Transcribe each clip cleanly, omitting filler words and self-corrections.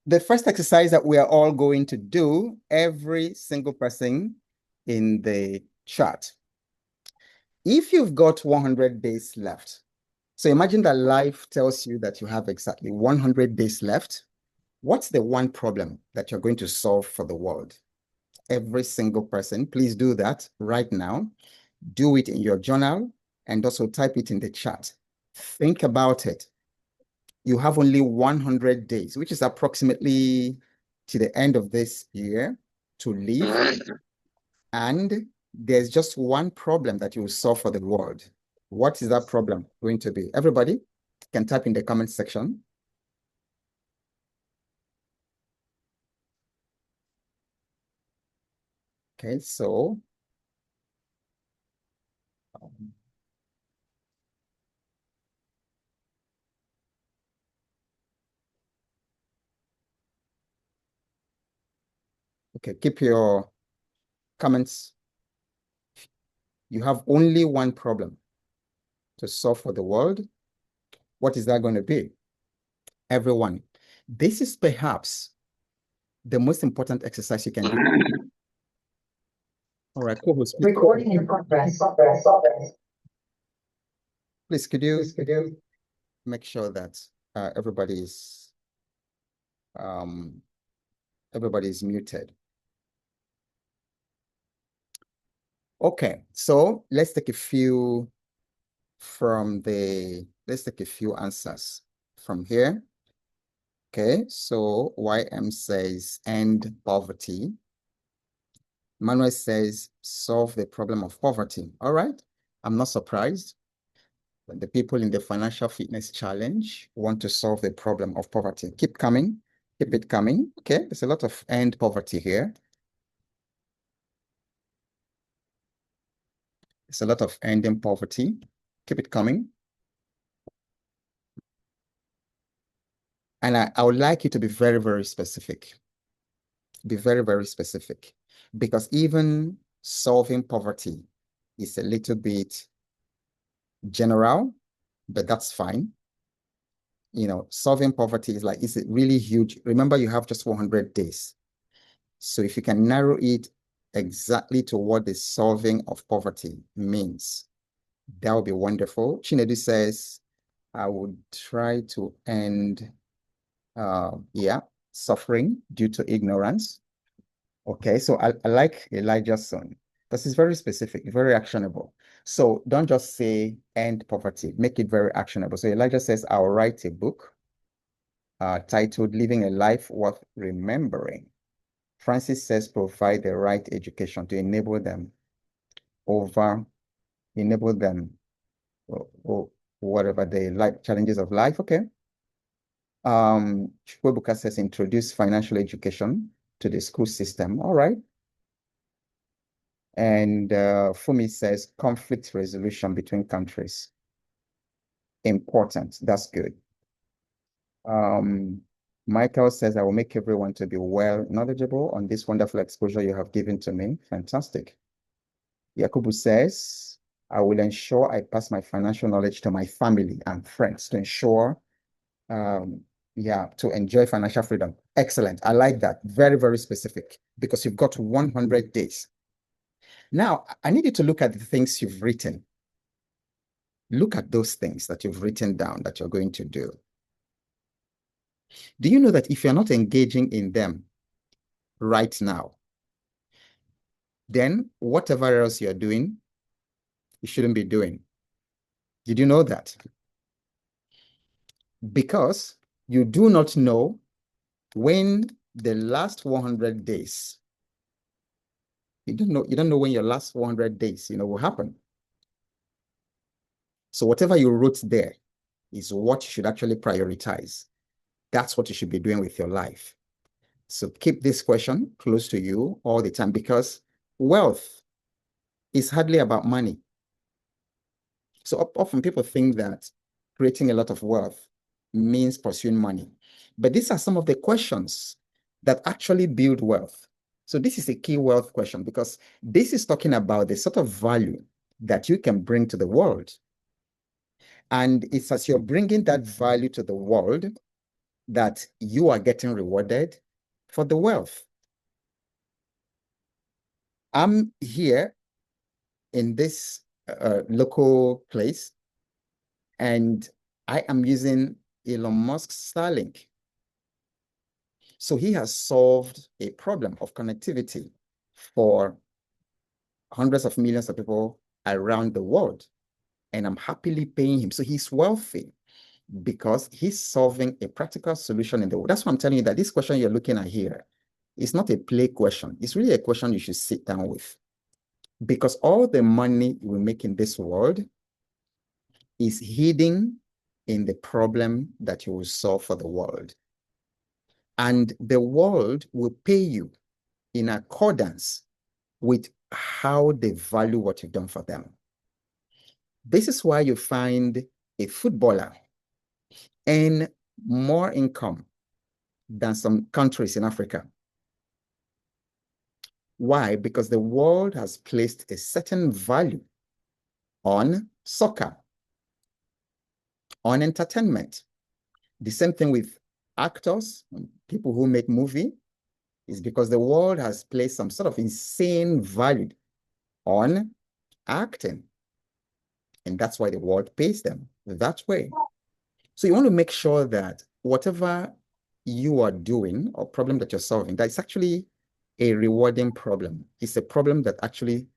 The first exercise that we are all going to do, every single person in the chat. If you've got 100 days left, so imagine that life tells you that you have exactly 100 days left. What's the one problem that you're going to solve for the world? Every single person, please do that right now. Do it in your journal and also type it in the chat. Think about it. You have only 100 days, which is approximately to the end of this year to live. And there's just one problem that you will solve for the world. What is that problem going to be? Everybody can type in the comment section. Okay, so okay, keep your comments. You have only one problem to solve for the world. What is that going to be? Everyone, this is perhaps the most important exercise you can do. All right, co-host, please. Recording in progress. Please, could you make sure that everybody is muted? Okay, so let's take a few answers from here. Okay, so YM says end poverty. Manuel says solve the problem of poverty. All right, I'm not surprised. When the people in the Financial Fitness Challenge want to solve the problem of poverty. Keep coming, keep it coming. Okay, there's a lot of end poverty here. There's a lot of ending poverty. Keep it coming. And I would like you to be very, very specific. Be very, very specific. Because even solving poverty is a little bit general, but that's fine. You know, solving poverty is like, it's really huge. Remember, you have just 100 days. So if you can narrow it exactly to what the solving of poverty means, that would be wonderful. Chinedu says, I would try to end, suffering due to ignorance. Okay, so I like Elijah's son. This is very specific, very actionable. So don't just say end poverty, make it very actionable. So Elijah says, I'll write a book titled Living a Life Worth Remembering. Francis says, provide the right education to enable them or whatever the life challenges of life. Okay. Chukwebuka says, introduce financial education to the school system. All right. And Fumi says, conflict resolution between countries. Important. That's good. Michael says, I will make everyone to be well knowledgeable on this wonderful exposure you have given to me. Fantastic. Yakubu says, I will ensure I pass my financial knowledge to my family and friends to ensure, to enjoy financial freedom. Excellent. I like that. Very, very specific because you've got 100 days. Now, I need you to look at the things you've written. Look at those things that you've written down that you're going to do. Do you know that if you're not engaging in them right now, then whatever else you're doing, you shouldn't be doing. Did you know that? Because you do not know when the last 100 days, you don't know when your last 100 days, will happen. So whatever you wrote there is what you should actually prioritize. That's what you should be doing with your life. So keep this question close to you all the time because wealth is hardly about money. So often people think that creating a lot of wealth means pursuing money. But these are some of the questions that actually build wealth. So this is a key wealth question because this is talking about the sort of value that you can bring to the world. And it's as you're bringing that value to the world that you are getting rewarded for the wealth. I'm here in this local place, and I am using Elon Musk's Starlink. So he has solved a problem of connectivity for hundreds of millions of people around the world. And I'm happily paying him. So he's wealthy because he's solving a practical solution in the world. That's why I'm telling you that this question you're looking at here is not a play question. It's really a question you should sit down with. Because all the money we make in this world is hidden in the problem that you will solve for the world. And the world will pay you in accordance with how they value what you've done for them. This is why you find a footballer earn more income than some countries in Africa. Why? Because the world has placed a certain value on soccer, on entertainment. The same thing with actors, people who make movie, is because the world has placed some sort of insane value on acting. And that's why the world pays them that way. So you want to make sure that whatever you are doing or problem that you're solving, that's actually a rewarding problem. It's a problem that actually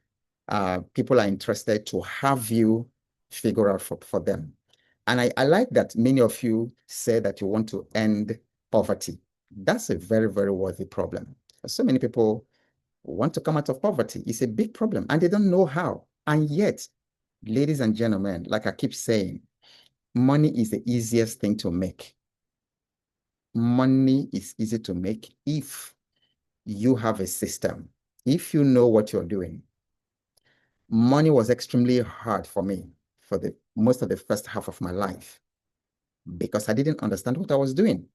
people are interested to have you figure out for them. And I like that many of you say that you want to end poverty. That's a very, very worthy problem. So many people want to come out of poverty. It's a big problem and they don't know how. And yet, ladies and gentlemen, like I keep saying, money is the easiest thing to make. Money is easy to make if you have a system, if you know what you're doing. Money was extremely hard for me for the most of the first half of my life because I didn't understand what I was doing,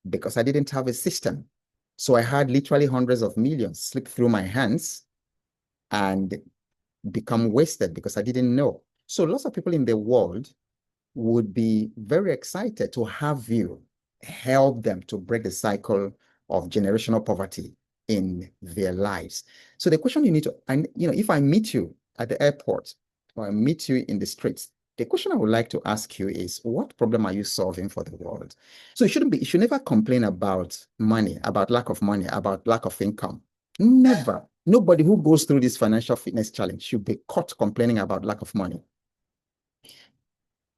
because I didn't have a system. So I had literally hundreds of millions slip through my hands and become wasted because I didn't know. So lots of people in the world would be very excited to have you help them to break the cycle of generational poverty in their lives. So the question you need to, and if I meet you at the airport or I meet you in the streets, the question I would like to ask you is, what problem are you solving for the world? So you should never complain about money, about lack of money, about lack of income. Never. Nobody who goes through this financial fitness challenge should be caught complaining about lack of money.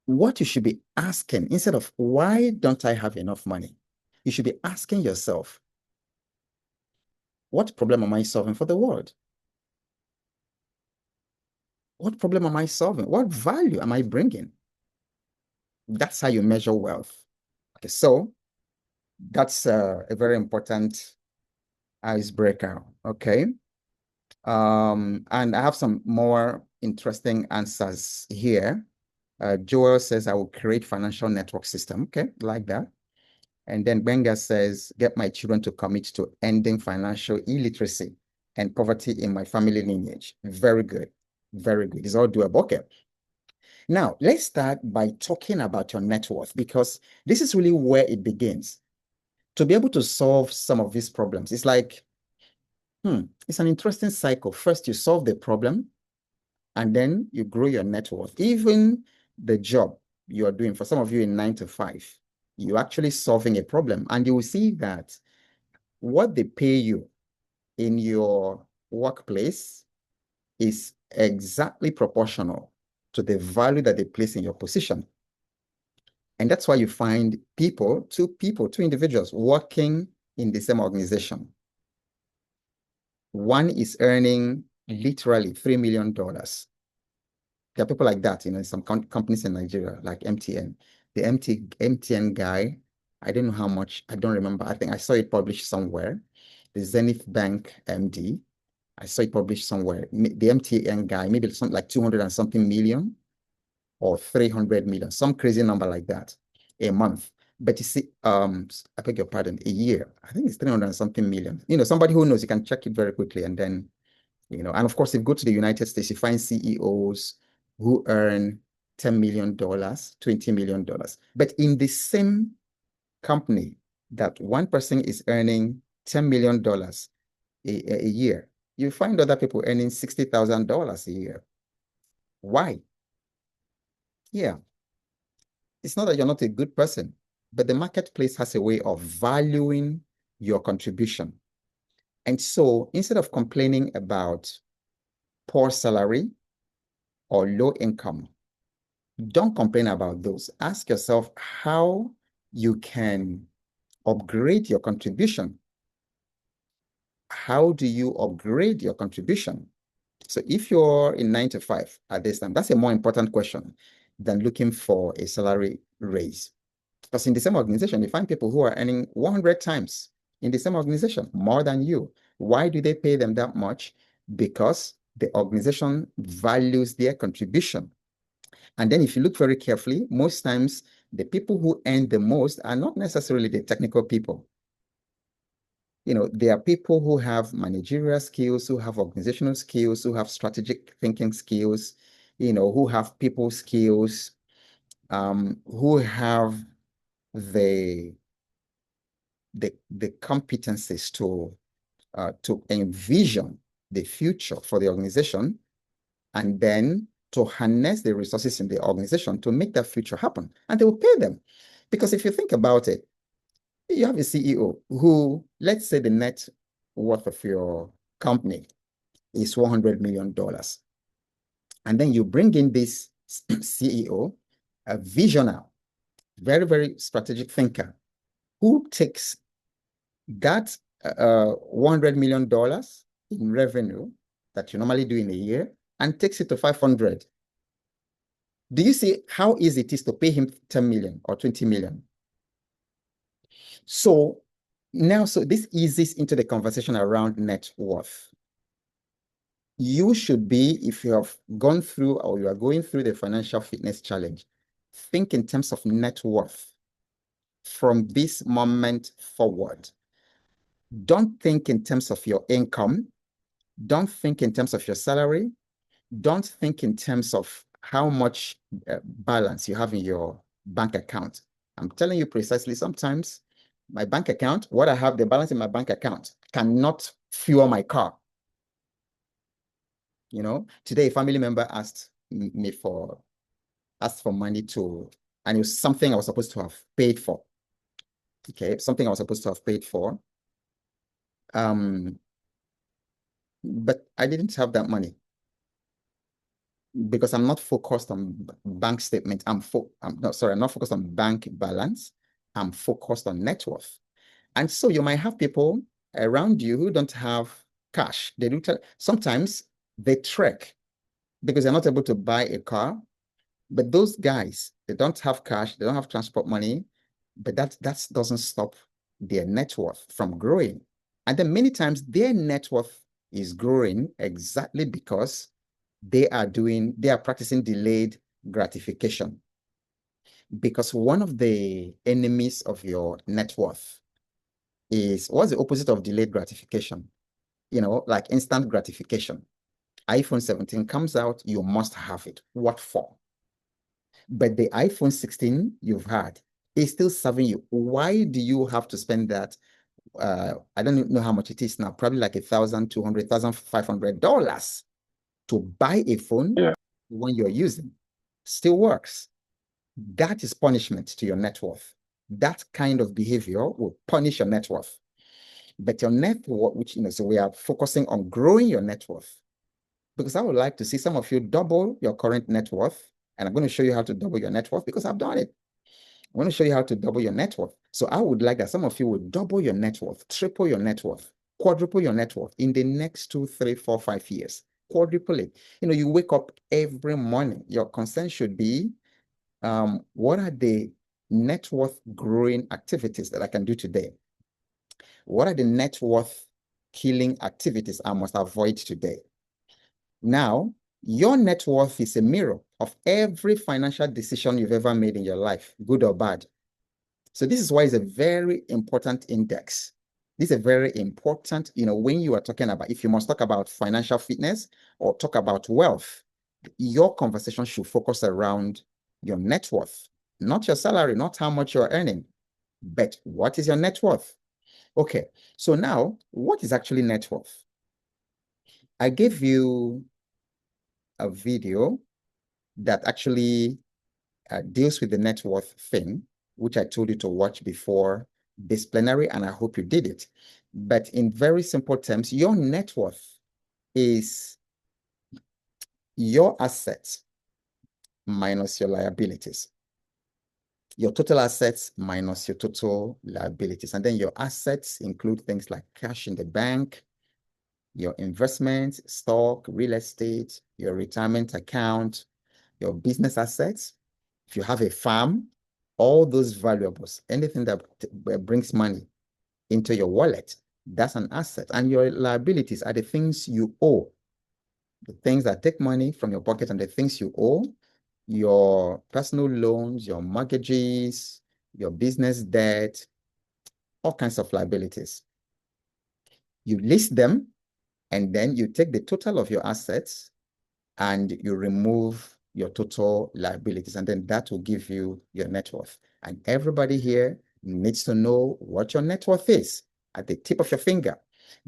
What you should be asking, instead of why don't I have enough money, you should be asking yourself, what problem am I solving for the world? What problem am I solving? What value am I bringing? That's how you measure wealth. Okay, so that's a very important icebreaker. Okay. And I have some more interesting answers here. Joel says, I will create financial network system. Okay, like that. And then Benga says, get my children to commit to ending financial illiteracy and poverty in my family lineage. Very good. Very good. It's all doable. Okay. Now, let's start by talking about your net worth, because this is really where it begins. To be able to solve some of these problems, it's like, it's an interesting cycle. First, you solve the problem, and then you grow your net worth. Even the job you are doing, for some of you in 9 to 5, you're actually solving a problem. And you will see that what they pay you in your workplace is exactly proportional to the value that they place in your position. And that's why you find two individuals working in the same organization. One is earning literally $3 million. There are people like that, some companies in Nigeria, like MTN. The MTN guy, I don't know how much, I don't remember. I think I saw it published somewhere. The Zenith Bank MD, I saw it published somewhere. The MTN guy, maybe something like 200 and something million or 300 million, some crazy number like that a month. But you see, I beg your pardon, a year, I think it's 300 and something million. Somebody who knows, you can check it very quickly. And then, and of course, if you go to the United States, you find CEOs who earn $10 million, $20 million. But in the same company that one person is earning $10 million a year, you find other people earning $60,000 a year. Why? Yeah, it's not that you're not a good person, but the marketplace has a way of valuing your contribution. And so instead of complaining about poor salary or low income, don't complain about those. Ask yourself how you can upgrade your contribution. How do you upgrade your contribution? So if you're in 9 to 5 at this time, that's a more important question than looking for a salary raise. Because in the same organization, you find people who are earning 100 times in the same organization, more than you. Why do they pay them that much? Because the organization values their contribution. And then if you look very carefully, most times the people who earn the most are not necessarily the technical people. You know, there are people who have managerial skills, who have organizational skills, who have strategic thinking skills, you know, who have people skills, who have the competencies to envision the future for the organization, and then to harness the resources in the organization to make that future happen. And they will pay them. Because if you think about it, you have a CEO who, let's say the net worth of your company is $100 million. And then you bring in this CEO, a visionary, very, very strategic thinker, who takes that $100 million in revenue that you normally do in a year and takes it to 500. Do you see how easy it is to pay him 10 million or 20 million? So now, so this eases into the conversation around net worth. You should be, if you have gone through or you are going through the financial fitness challenge, think in terms of net worth from this moment forward. Don't think in terms of your income. Don't think in terms of your salary. Don't think in terms of how much balance you have in your bank account. I'm telling you precisely, sometimes my bank account, what I have, the balance in my bank account cannot fuel my car. You know, today a family member asked for money to, and it was something I was supposed to have paid for. Okay, something I was supposed to have paid for. But I didn't have that money because I'm not focused on bank statement. I'm not focused on bank balance. I'm focused on net worth. And so you might have people around you who don't have cash. They do sometimes they trek because they're not able to buy a car. But those guys, they don't have cash, they don't have transport money, but that doesn't stop their net worth from growing. And then many times their net worth is growing exactly because they are practicing delayed gratification. Because one of the enemies of your net worth is, what's the opposite of delayed gratification? You know, like instant gratification. iPhone 17 comes out, you must have it. What for? But the iPhone 16 you've had is still serving you. Why do you have to spend that? I don't know how much it is now, probably like $1,200, $1,500 to buy a phone when you're using. Still works. That is punishment to your net worth. That kind of behavior will punish your net worth. But your net worth, which, you know, so we are focusing on growing your net worth, because I would like to see some of you double your current net worth. And I'm going to show you how to double your net worth because I've done it. I'm going to show you how to double your net worth. So I would like that some of you would double your net worth, triple your net worth, quadruple your net worth in the next 2, 3, 4, 5 years. Quadruple it. You know, you wake up every morning. Your concern should be, what are the net worth growing activities that I can do today? What are the net worth killing activities I must avoid today? Now, your net worth is a mirror of every financial decision you've ever made in your life, good or bad. So this is why it's a very important index. This is a very important, you know, when you are talking about, if you must talk about financial fitness or talk about wealth, your conversation should focus around your net worth, not your salary, not how much you're earning. But what is your net worth? Okay, so now what is actually net worth? I gave you a video that actually deals with the net worth thing, which I told you to watch before this plenary, and I hope you did it. But in very simple terms, your net worth is your assets minus your liabilities. Your total assets minus your total liabilities. And then your assets include things like cash in the bank, your investments, stock, real estate, your retirement account, your business assets. If you have a farm, all those valuables, anything that brings money into your wallet, that's an asset. And your liabilities are the things you owe, the things that take money from your pocket and the things you owe, your personal loans, your mortgages, your business debt, all kinds of liabilities. You list them, and then you take the total of your assets and you remove your total liabilities, and then that will give you your net worth. And everybody here needs to know what your net worth is at the tip of your finger,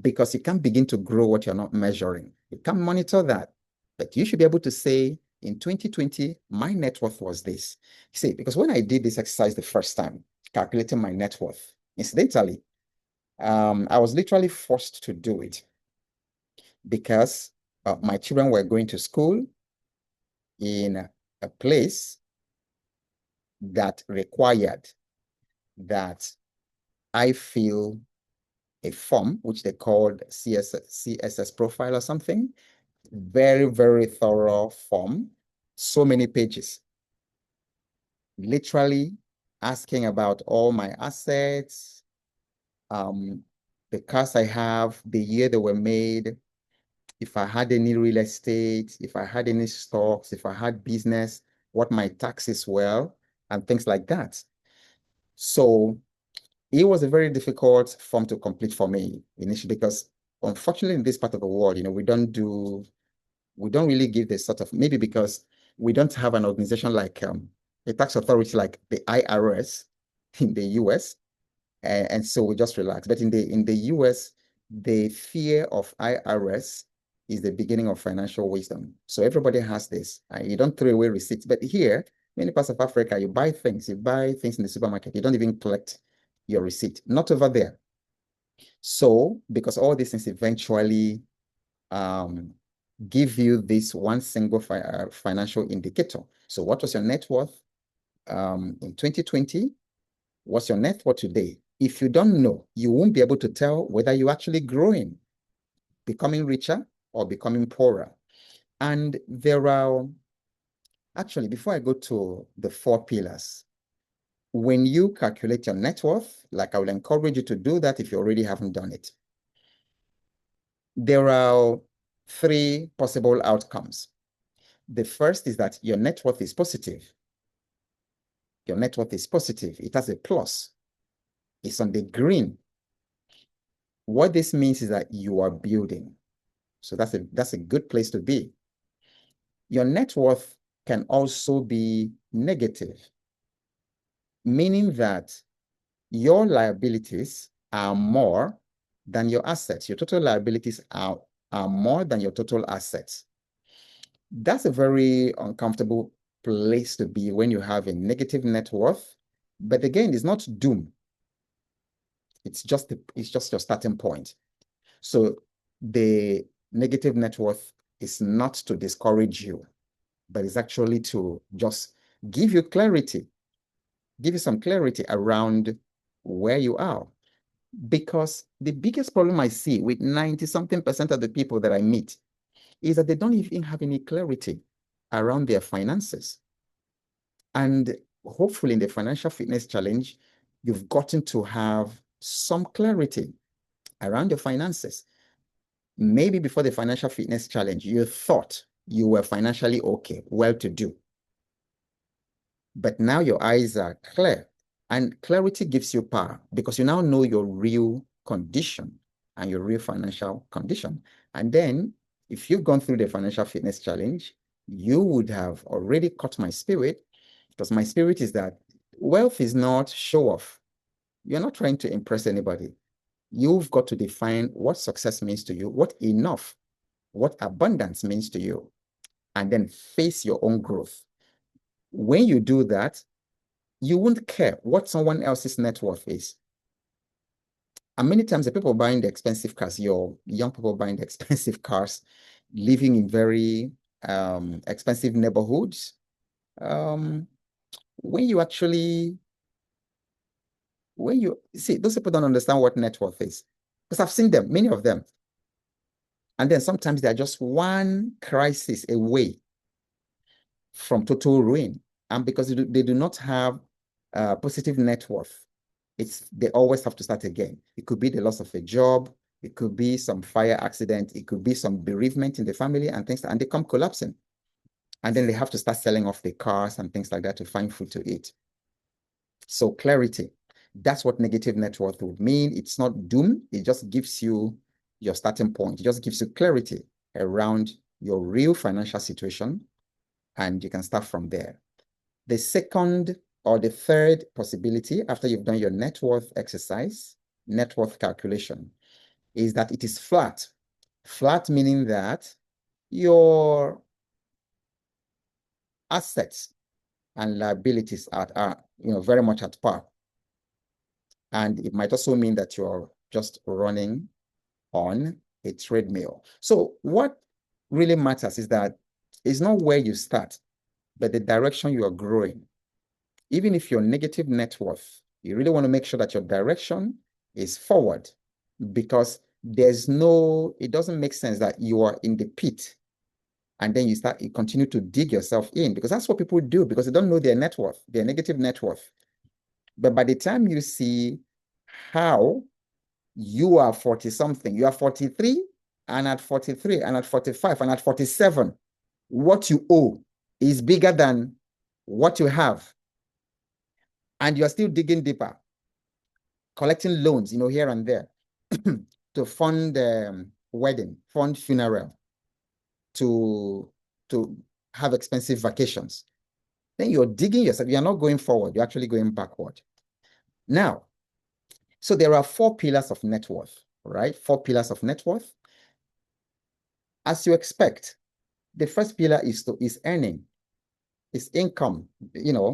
because you can't begin to grow what you're not measuring. You can't monitor that, but you should be able to say, in 2020, my net worth was this. See, because when I did this exercise the first time, calculating my net worth, incidentally, I was literally forced to do it because my children were going to school in a place that required that I fill a form, which they called CSS profile or something. Very, very thorough form, so many pages. Literally asking about all my assets, the cars I have, the year they were made, if I had any real estate, if I had any stocks, if I had business, what my taxes were, and things like that. So it was a very difficult form to complete for me initially, because unfortunately in this part of the world, we don't really give this sort of, maybe because we don't have an organization like a tax authority like the IRS in the US, and so we just relax. But in the US, the fear of IRS is the beginning of financial wisdom. So everybody has this. You don't throw away receipts. But here, many parts of Africa, you buy things in the supermarket. You don't even collect your receipt. Not over there. So because all these things eventually give you this one single financial indicator. So what was your net worth in 2020? What's your net worth today? If you don't know, you won't be able to tell whether you're actually growing, becoming richer, or becoming poorer. And there are, actually, before I go to the 4 pillars, when you calculate your net worth, like I will encourage you to do that if you already haven't done it, there are 3 possible outcomes. The first is that your net worth is positive. Your net worth is positive. It has a plus. It's on the green. What this means is that you are building. So that's a good place to be. Your net worth can also be negative, meaning that your liabilities are more than your assets. Your total liabilities are more than your total assets. That's a very uncomfortable place to be when you have a negative net worth. But again, it's not doom. It's just your starting point. So the negative net worth is not to discourage you, but it's actually to just give you clarity, give you some clarity around where you are. Because the biggest problem I see with 90-something% of the people that I meet is that they don't even have any clarity around their finances. And hopefully in the Financial Fitness Challenge, you've gotten to have some clarity around your finances. Maybe before the Financial Fitness Challenge, you thought you were financially okay, well-to-do. But now your eyes are clear, and clarity gives you power because you now know your real condition and your real financial condition. And then if you've gone through the Financial Fitness Challenge, you would have already caught my spirit, because my spirit is that wealth is not show off. You're not trying to impress anybody. You've got to define what success means to you, what enough, what abundance means to you, and then face your own growth. When you do that, you won't care what someone else's net worth is. And many times the people buying the expensive cars, your young people buying the expensive cars, living in very expensive neighborhoods, when you see, those people don't understand what net worth is. Because I've seen them, many of them. And then sometimes they're just one crisis away from total ruin. And because they do not have positive net worth, they always have to start again. It could be the loss of a job, it could be some fire accident, it could be some bereavement in the family and things, and they come collapsing. And then they have to start selling off the cars and things like that to find food to eat. So clarity, that's what negative net worth would mean. It's not doom, it just gives you your starting point. It just gives you clarity around your real financial situation, and you can start from there. The second or the third possibility after you've done your net worth exercise, net worth calculation, is that it is flat. Flat meaning that your assets and liabilities are very much at par. And it might also mean that you're just running on a treadmill. So what really matters is that it's not where you start, but the direction you are growing. Even if you're negative net worth, you really want to make sure that your direction is forward, because it doesn't make sense that you are in the pit and then you continue to dig yourself in, because that's what people do, because they don't know their net worth, their negative net worth. But by the time you see how you are 40 something, you are 43, and at 43, and at 45, and at 47, what you owe is bigger than what you have. And you're still digging deeper, collecting loans, here and there to fund wedding, fund funeral, to have expensive vacations. Then you're digging yourself. You're not going forward. You're actually going backward. Now, so there are 4 pillars of net worth, right? 4 pillars of net worth. As you expect, the first pillar is earning, is income,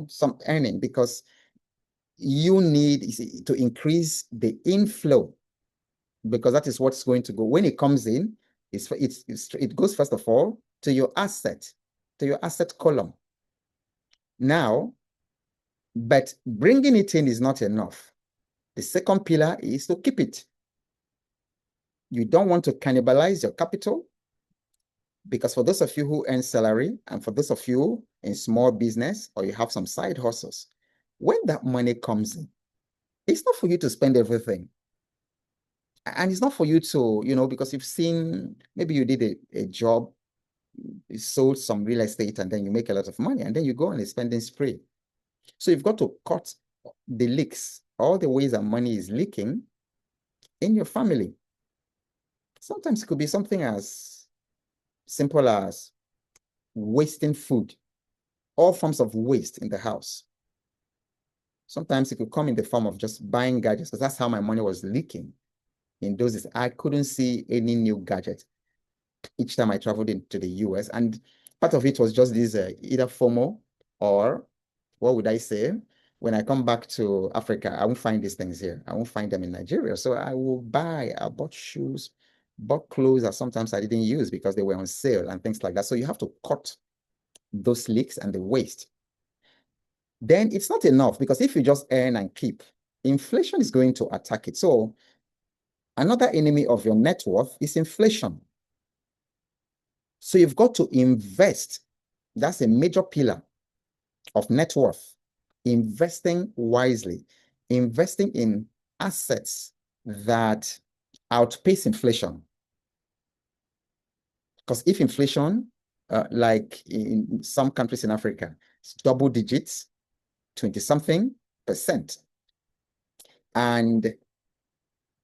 some earning, because you need to increase the inflow, because that is what's going to go. When it comes in, it goes first of all to your asset column. Now, but bringing it in is not enough. The second pillar is to keep it. You don't want to cannibalize your capital, because for those of you who earn salary, and for those of you in small business, or you have some side hustles, when that money comes in, it's not for you to spend everything. And it's not for you to, because you've seen, maybe you did a job, you sold some real estate, and then you make a lot of money, and then you go on a spending spree. So you've got to cut the leaks, all the ways that money is leaking in your family. Sometimes it could be something as simple as wasting food, all forms of waste in the house. Sometimes it could come in the form of just buying gadgets, because that's how my money was leaking. In those days, I couldn't see any new gadget each time I traveled into the US. And part of it was just this either FOMO, or what would I say? When I come back to Africa, I won't find these things here. I won't find them in Nigeria. So I bought shoes, bought clothes that sometimes I didn't use because they were on sale and things like that. So you have to cut those leaks and the waste. Then it's not enough, because if you just earn and keep, inflation is going to attack it. So another enemy of your net worth is inflation. So you've got to invest. That's a major pillar of net worth. Investing wisely, investing in assets that outpace inflation. Because if inflation, like in some countries in Africa, it's double digits, 20-something%, and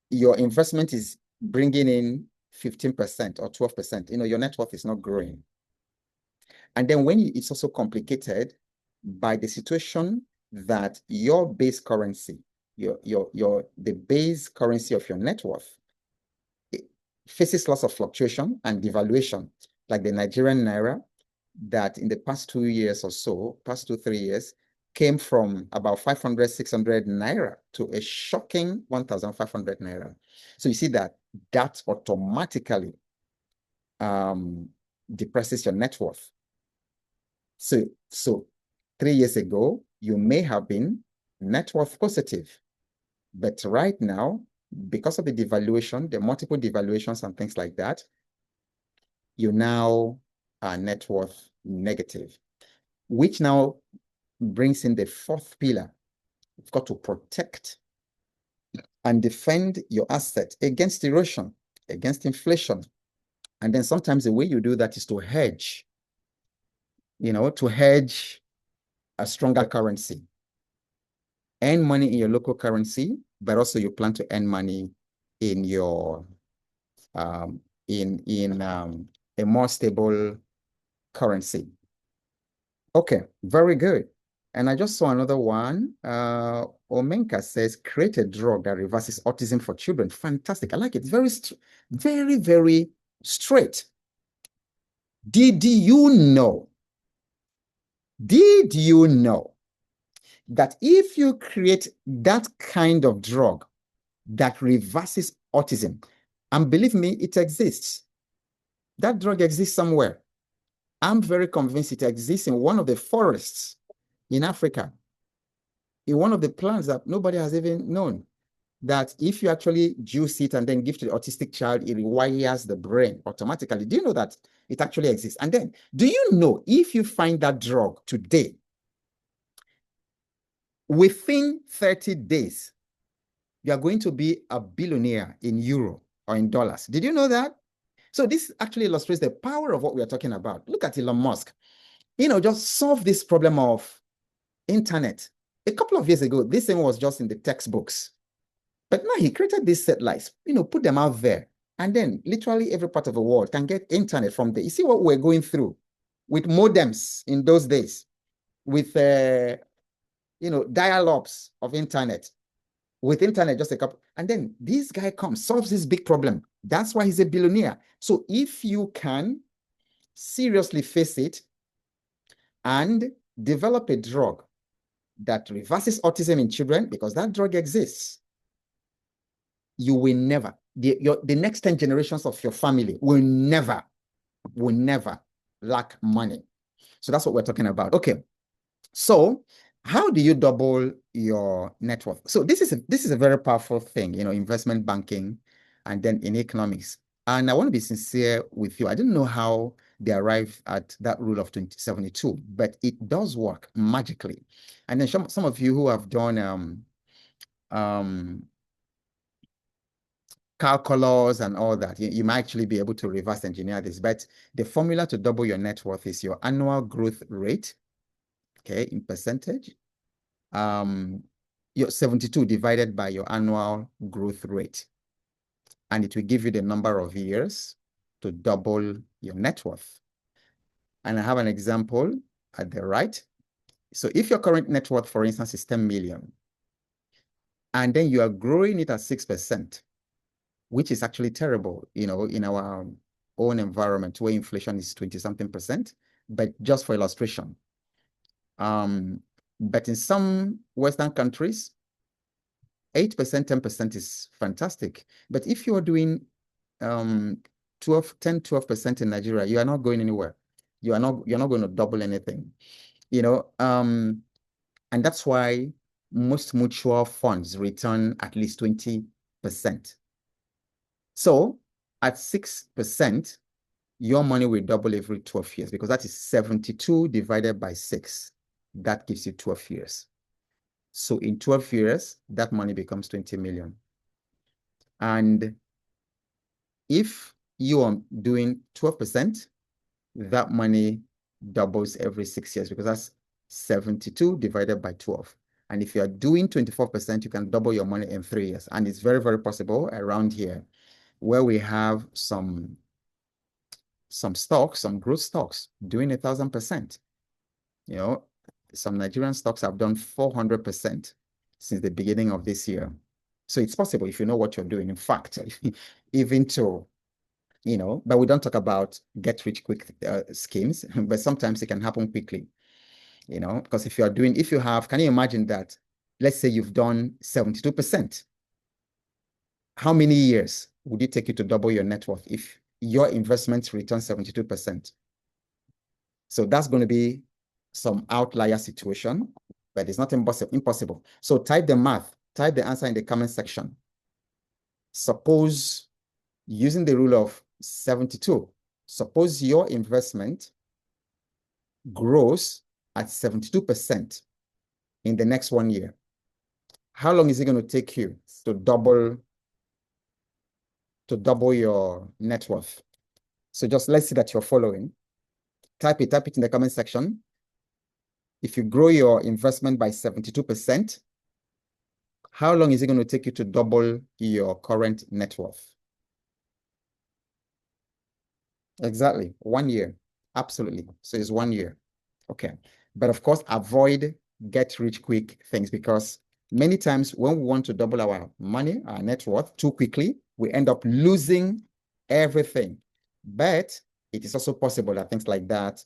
your investment is bringing in 15% or 12%, your net worth is not growing. And then it's also complicated by the situation that your base currency the base currency of your net worth faces lots of fluctuation and devaluation, like the Nigerian naira, that in the past 2 years or so, past 3 years, came from about 500, 600 naira to a shocking 1,500 naira. So you see that automatically depresses your net worth. So 3 years ago, you may have been net worth positive, but right now, because of the devaluation, the multiple devaluations and things like that, you now are net worth negative, which now brings in the fourth pillar. You've got to protect and defend your asset against erosion, against inflation. And then sometimes the way you do that is to hedge, to hedge a stronger currency. Earn money in your local currency, but also you plan to earn money in your a more stable currency. Okay, very good. And I just saw another one. Omenka says, create a drug that reverses autism for children. Fantastic. I like it. Very, very, very straight. Did you know that if you create that kind of drug that reverses autism, and believe me, it exists. That drug exists somewhere. I'm very convinced it exists in one of the forests in Africa, in one of the plants that nobody has even known, that if you actually juice it and then give to the autistic child, it rewires the brain automatically. Do you know that it actually exists? And then, do you know if you find that drug today, within 30 days, you are going to be a billionaire in euro or in dollars? Did you know that? So this actually illustrates the power of what we are talking about. Look at Elon Musk. Just solve this problem of internet. A couple of years ago, this thing was just in the textbooks. But now he created these satellites, put them out there. And then literally every part of the world can get internet from there. You see what we're going through with modems in those days, with, dial-ups of internet. With internet, just a couple. And then this guy comes, solves this big problem. That's why he's a billionaire. So if you can seriously face it and develop a drug that reverses autism in children, because that drug exists, you will never, the next 10 generations of your family will never lack money. So that's what we're talking about. Okay. So how do you double your net worth? So this is a very powerful thing, investment banking and then in economics. And I want to be sincere with you. I didn't know how they arrived at that rule of 2072, but it does work magically. And then some of you who have done calculus and all that, you might actually be able to reverse engineer this. But the formula to double your net worth is your annual growth rate, okay, in percentage. Your 72 divided by your annual growth rate. And it will give you the number of years to double your net worth. And I have an example at the right. So if your current net worth, for instance, is 10 million, and then you are growing it at 6%, which is actually terrible, in our own environment where inflation is 20-something percent, but just for illustration. But in some Western countries, 8%, 10% is fantastic. But if you are doing 12% in Nigeria, you are not going anywhere. You're not going to double anything, and that's why most mutual funds return at least 20%. So at 6%, your money will double every 12 years, because that is 72 divided by 6. That gives you 12 years. So in 12 years, that money becomes 20 million. And if you are doing 12%, that money doubles every 6 years, because that's 72 divided by 12. And if you are doing 24%, you can double your money in 3 years. And it's very, very possible around here, where we have some stocks, some growth stocks doing 1,000%. Some Nigerian stocks have done 400%. since the beginning of this year. So it's possible if you know what you're doing. In fact, even to, but we don't talk about get rich quick schemes, but sometimes it can happen quickly, because if you have, can you imagine that, let's say you've done 72%. How many years would it take you to double your net worth if your investments return 72%? So that's going to be some outlier situation, but it's not impossible. So type the math, type the answer in the comment section. Suppose, using the rule of 72, suppose your investment grows at 72% in the next 1 year. How long is it going to take you to double your net worth? So just let's see that you're following. Type it in the comment section. If you grow your investment by 72%, how long is it going to take you to double your current net worth? Exactly, 1 year. Absolutely. So it's 1 year. Okay. But of course, avoid get rich quick things, because many times when we want to double our money, our net worth too quickly, we end up losing everything. But it is also possible that things like that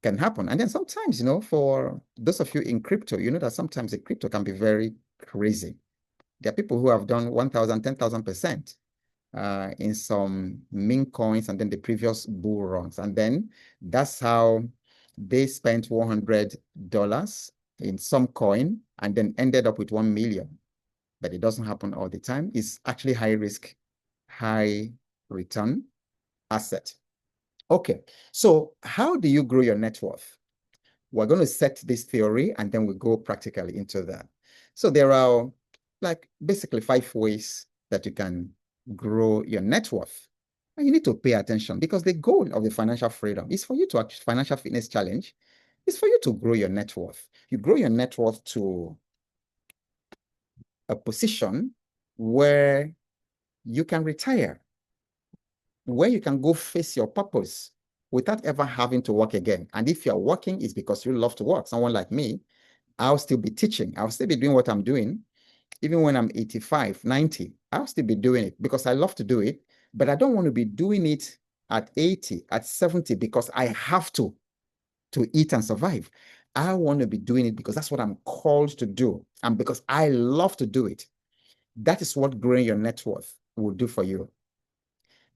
can happen. And then sometimes, for those of you in crypto, you know that sometimes the crypto can be very crazy. There are people who have done 1,000, 10,000% in some meme coins and then the previous bull runs. And then that's how they spent $100 in some coin and then ended up with 1 million. But it doesn't happen all the time. It's actually high risk, high return asset. Okay, so how do you grow your net worth? We're going to set this theory and then we go practically into that. So there are basically 5 ways that you can grow your net worth. And you need to pay attention, because the goal of the financial freedom is for you to actually, financial fitness challenge is for you to grow your net worth. You grow your net worth to a position where you can retire, where you can go face your purpose without ever having to work again. And if you're working, it's because you love to work. Someone like me, I'll still be teaching. I'll still be doing what I'm doing. Even when I'm 85, 90, I'll still be doing it because I love to do it. But I don't want to be doing it at 80, at 70, because I have to eat and survive. I want to be doing it because that's what I'm called to do, and because I love to do it. That is what growing your net worth will do for you.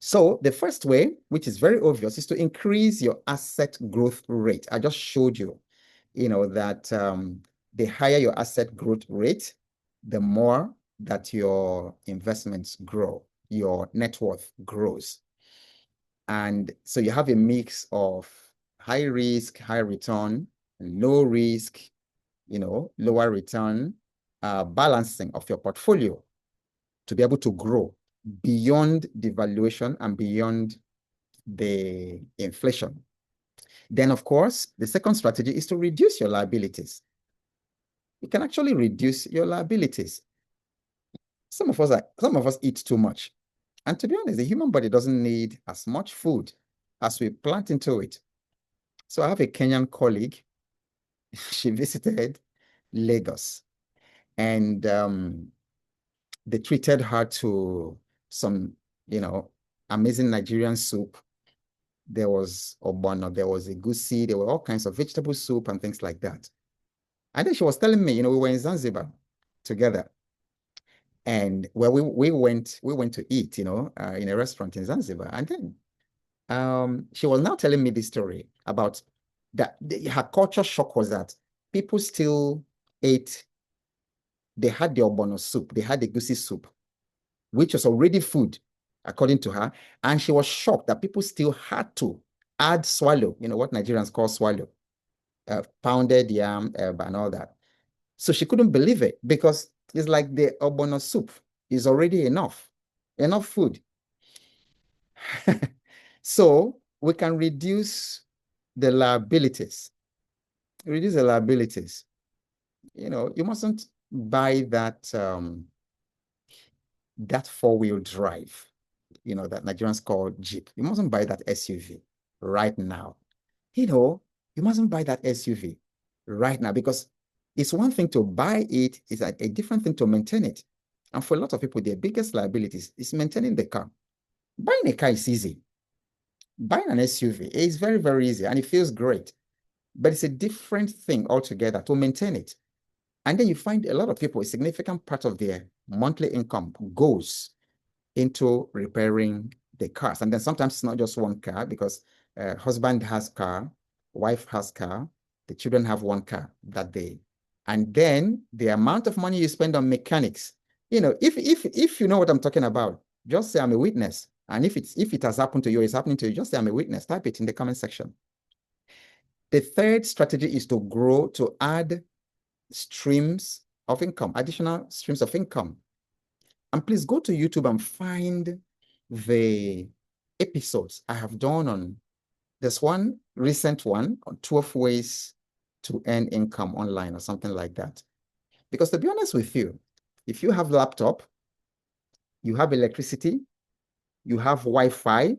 So the first way, which is very obvious, is to increase your asset growth rate. I just showed you, that the higher your asset growth rate, the more that your investments grow, your net worth grows. And so you have a mix of high risk, high return, low risk, lower return, balancing of your portfolio to be able to grow beyond devaluation and beyond the inflation. Then, of course, the second strategy is to reduce your liabilities. You can actually reduce your liabilities. Some of us eat too much. And to be honest, the human body doesn't need as much food as we plant into it. So I have a Kenyan colleague. She visited Lagos, and they treated her to some, amazing Nigerian soup. There was ogbono, there was egusi, there were all kinds of vegetable soup and things like that. And then she was telling me, we were in Zanzibar together. And where we went to eat, in a restaurant in Zanzibar. And then she was now telling me this story about that. Her culture shock was that people still ate, they had the ogbono soup, they had the egusi soup, which was already food, according to her. And she was shocked that people still had to add swallow, what Nigerians call swallow, pounded yam, and all that. So she couldn't believe it, because it's like the ogbono soup is already enough food. So we can reduce the liabilities. Reduce the liabilities. You mustn't buy that that 4-wheel drive, that Nigerians call Jeep. You mustn't buy that SUV right now. You mustn't buy that SUV right now, because It's one thing to buy it, it's a different thing to maintain it. And for a lot of people, their biggest liabilities is maintaining the car. Buying a car is easy. Buying an SUV is very, very easy and it feels great. But it's a different thing altogether to maintain it. And then you find a lot of people, a significant part of their monthly income goes into repairing the cars. And then sometimes it's not just one car because husband has car, wife has car, the children have one car that day. And then the amount of money you spend on mechanics, if you know what I'm talking about, just say I'm a witness. And if it has happened to you, it's happening to you, just say I'm a witness. Type it in the comment section. The third strategy is to grow, to add streams of income, additional streams of income. And please go to YouTube and find the episodes I have done on, there's one recent one on 12 ways to earn income online or something like that. Because to be honest with you, if you have laptop, you have electricity, you have Wi-Fi,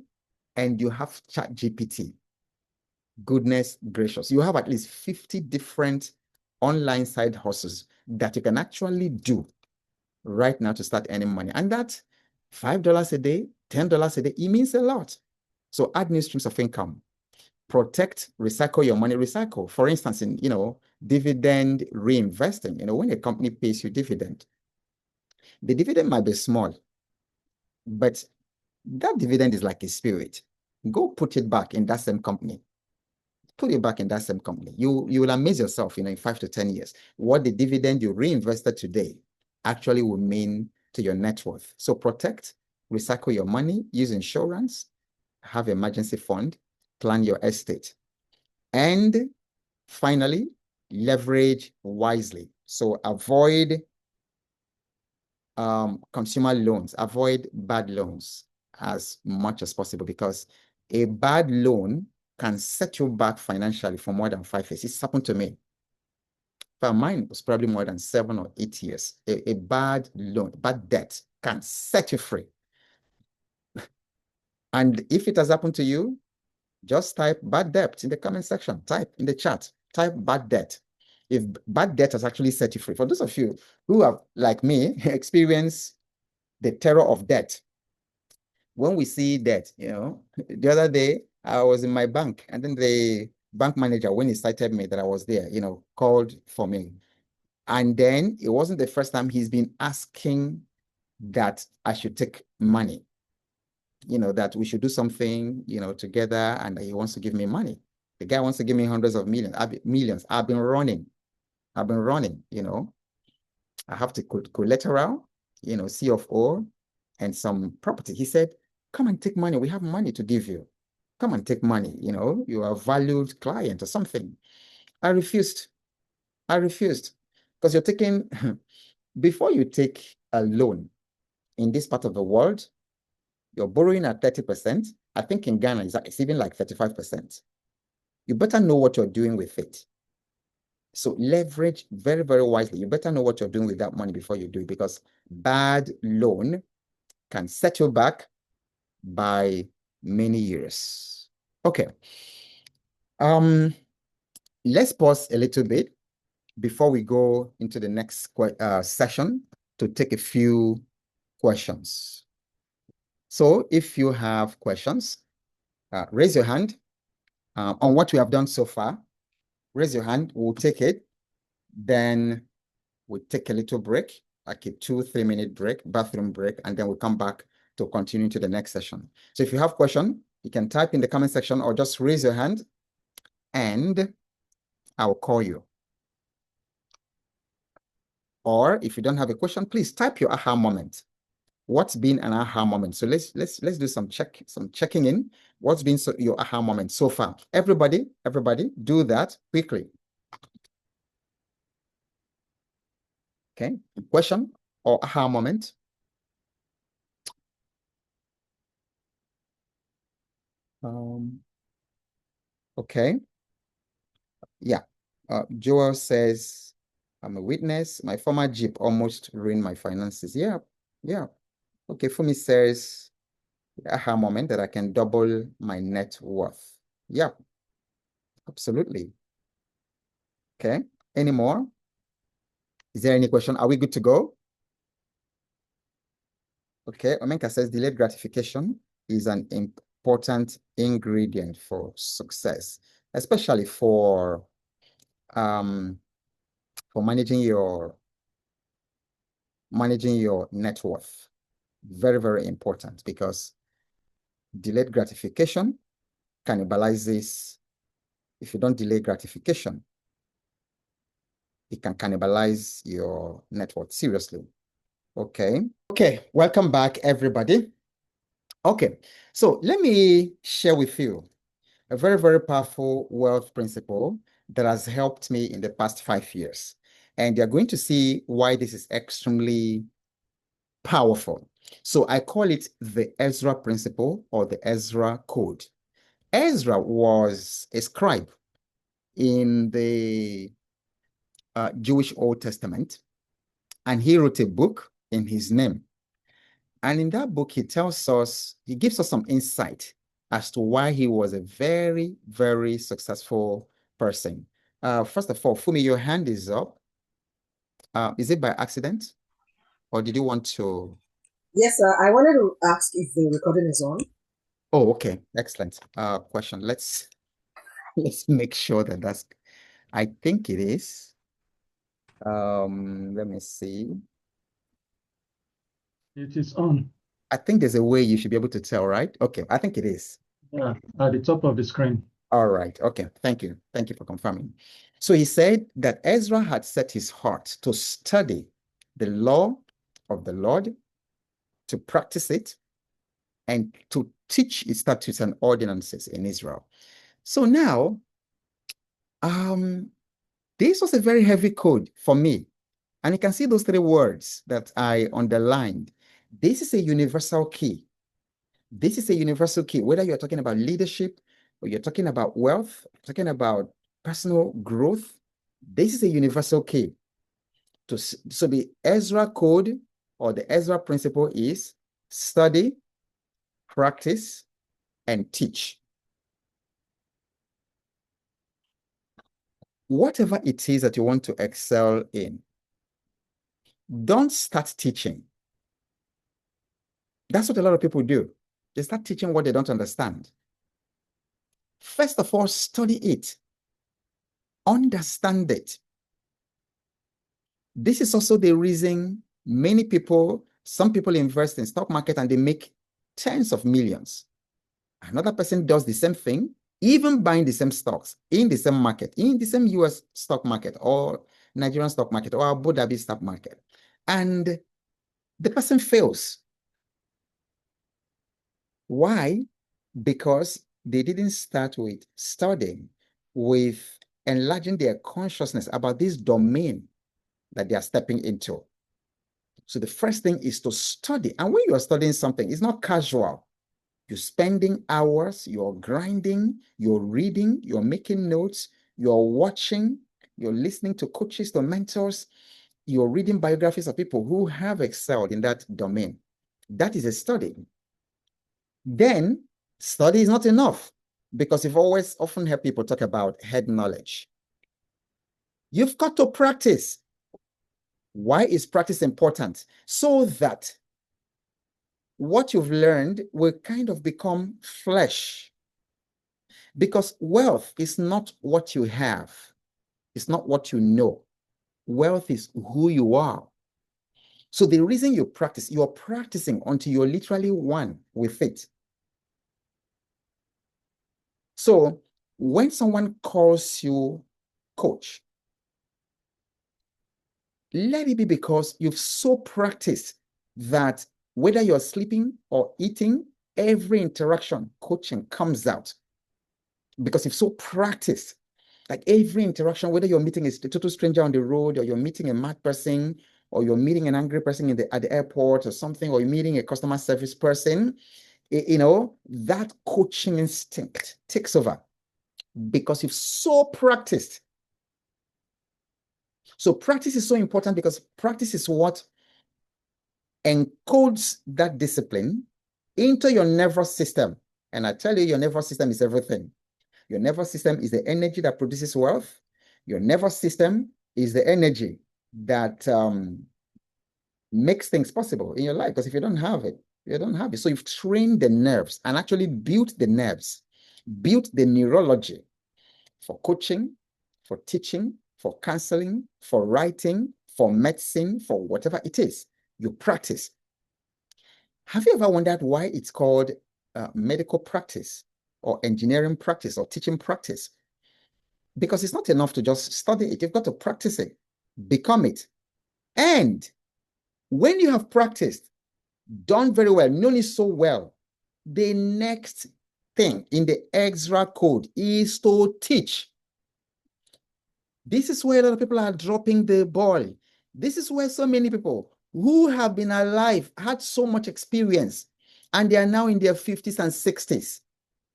and you have ChatGPT, goodness gracious, you have at least 50 different online side hustles that you can actually do right now to start earning money. And that $5 a day, $10 a day, it means a lot. So add new streams of income. Protect, recycle your money, recycle. For instance, in dividend reinvesting, when a company pays you dividend, the dividend might be small, but that dividend is like a spirit. Go put it back in that same company. Put it back in that same company. You will amaze yourself, in 5 to 10 years, what the dividend you reinvested today actually will mean to your net worth. So protect, recycle your money, use insurance, have emergency fund, plan your estate. And finally, leverage wisely. So avoid consumer loans, avoid bad loans as much as possible, because a bad loan can set you back financially for more than 5 years. It's happened to me. But mine was probably more than 7 or 8 years. A bad loan, bad debt can set you free. And if it has happened to you, just type bad debt in the comment section. Type in the chat. Type bad debt. If bad debt has actually set you free. For those of you who have, like me, experienced the terror of debt, when we see debt, the other day I was in my bank and then the bank manager, when he cited me that I was there, called for me. And then it wasn't the first time he's been asking that I should take money, that we should do something, together, and he wants to give me money. The guy wants to give me hundreds of millions. I've been running, I have to collateral, C of O and some property. He said, come and take money. We have money to give you. Come and take money. You are a valued client or something. I refused. Because you're taking, before you take a loan in this part of the world, you're borrowing at 30%. I think in Ghana, it's even like 35%. You better know what you're doing with it. So leverage very, very wisely. You better know what you're doing with that money before you do it, because bad loan can set you back by many years. Okay. Let's pause a little bit before we go into the next session to take a few questions. So if you have questions, raise your hand on what we have done so far. Raise your hand, we'll take it. Then we'll take a little break, like a 2-3 minute break, bathroom break, and then we'll come back to continue to the next session. So if you have a question, you can type in the comment section or just raise your hand and I'll call you. Or if you don't have a question, please type your aha moment. What's been an aha moment? So let's do some checking in. What's been your aha moment so far? Everybody do that quickly. Okay, question or aha moment? Okay. Yeah. Joel says, I'm a witness. My former Jeep almost ruined my finances. Yeah. Yeah. Okay. Fumi says, aha moment that I can double my net worth. Yeah. Absolutely. Okay. Any more? Is there any question? Are we good to go? Okay, Omenka says delayed gratification is an important ingredient for success, especially for managing your net worth. Very, very important, because delayed gratification cannibalizes. If you don't delay gratification, it can cannibalize your net worth seriously. Okay. Okay, welcome back, everybody. Okay, so let me share with you a very, very powerful wealth principle that has helped me in the past 5 years. And you're going to see why this is extremely powerful. So I call it the Ezra principle, or the Ezra code. Ezra was a scribe in the Jewish Old Testament, and he wrote a book in his name. And in that book, he gives us some insight as to why he was a very, very successful person. First of all, Fumi, your hand is up. Is it by accident, or did you want to? Yes, sir. I wanted to ask if the recording is on. Oh, okay, excellent. Question. Let's make sure that that's. I think it is. Let me see. It is on. I think there's a way you should be able to tell, right? Okay, I think it is. Yeah, at the top of the screen. All right. Okay. Thank you. Thank you for confirming. So he said that Ezra had set his heart to study the law of the Lord, to practice it, and to teach its statutes and ordinances in Israel. So now, this was a very heavy code for me. And you can see those 3 words that I underlined. This is a universal key. This is a universal key, whether you're talking about leadership, or you're talking about wealth, talking about personal growth. This is a universal key. So the Ezra code, or the Ezra principle, is study, practice, and teach. Whatever it is that you want to excel in, don't start teaching. That's what a lot of people do. They start teaching what they don't understand. First of all, study it. Understand it. This is also the reason some people invest in stock market and they make tens of millions. Another person does the same thing, even buying the same stocks in the same market, in the same US stock market, or Nigerian stock market, or Abu Dhabi stock market. And the person fails. Why? Because they didn't start with studying, with enlarging their consciousness about this domain that they are stepping into. So the first thing is to study. And when you are studying something, it's not casual. You're spending hours, you're grinding, you're reading, you're making notes, you're watching, you're listening to coaches, to mentors, you're reading biographies of people who have excelled in that domain. That is a study. Then study is not enough, because you've often heard people talk about head knowledge. You've got to practice. Why is practice important? So that what you've learned will kind of become flesh. Because wealth is not what you have. It's not what you know. Wealth is who you are. So the reason you practice, you're practicing until you're literally one with it. So when someone calls you coach, let it be because you've so practiced that whether you're sleeping or eating, every interaction, coaching comes out. Because you've so practiced, like every interaction, whether you're meeting a total stranger on the road, or you're meeting a mad person, or you're meeting an angry person at the airport or something, or you're meeting a customer service person, that coaching instinct takes over because you've so practiced. So practice is so important, because practice is what encodes that discipline into your nervous system. And I tell you, your nervous system is everything. Your nervous system is the energy that produces wealth. Your nervous system is the energy that makes things possible in your life. Because if you don't have it, you don't have it. So you've trained the nerves and actually built the nerves, built the neurology for coaching, for teaching, for counseling, for writing, for medicine, for whatever it is. You practice. Have you ever wondered why it's called medical practice or engineering practice or teaching practice? Because it's not enough to just study it. You've got to practice it, become it. And when you have practiced, done very well, known it so well, the next thing in the Ezra code is to teach. This is where a lot of people are dropping the ball. This is where so many people who have been alive, had so much experience, and they are now in their 50s and 60s.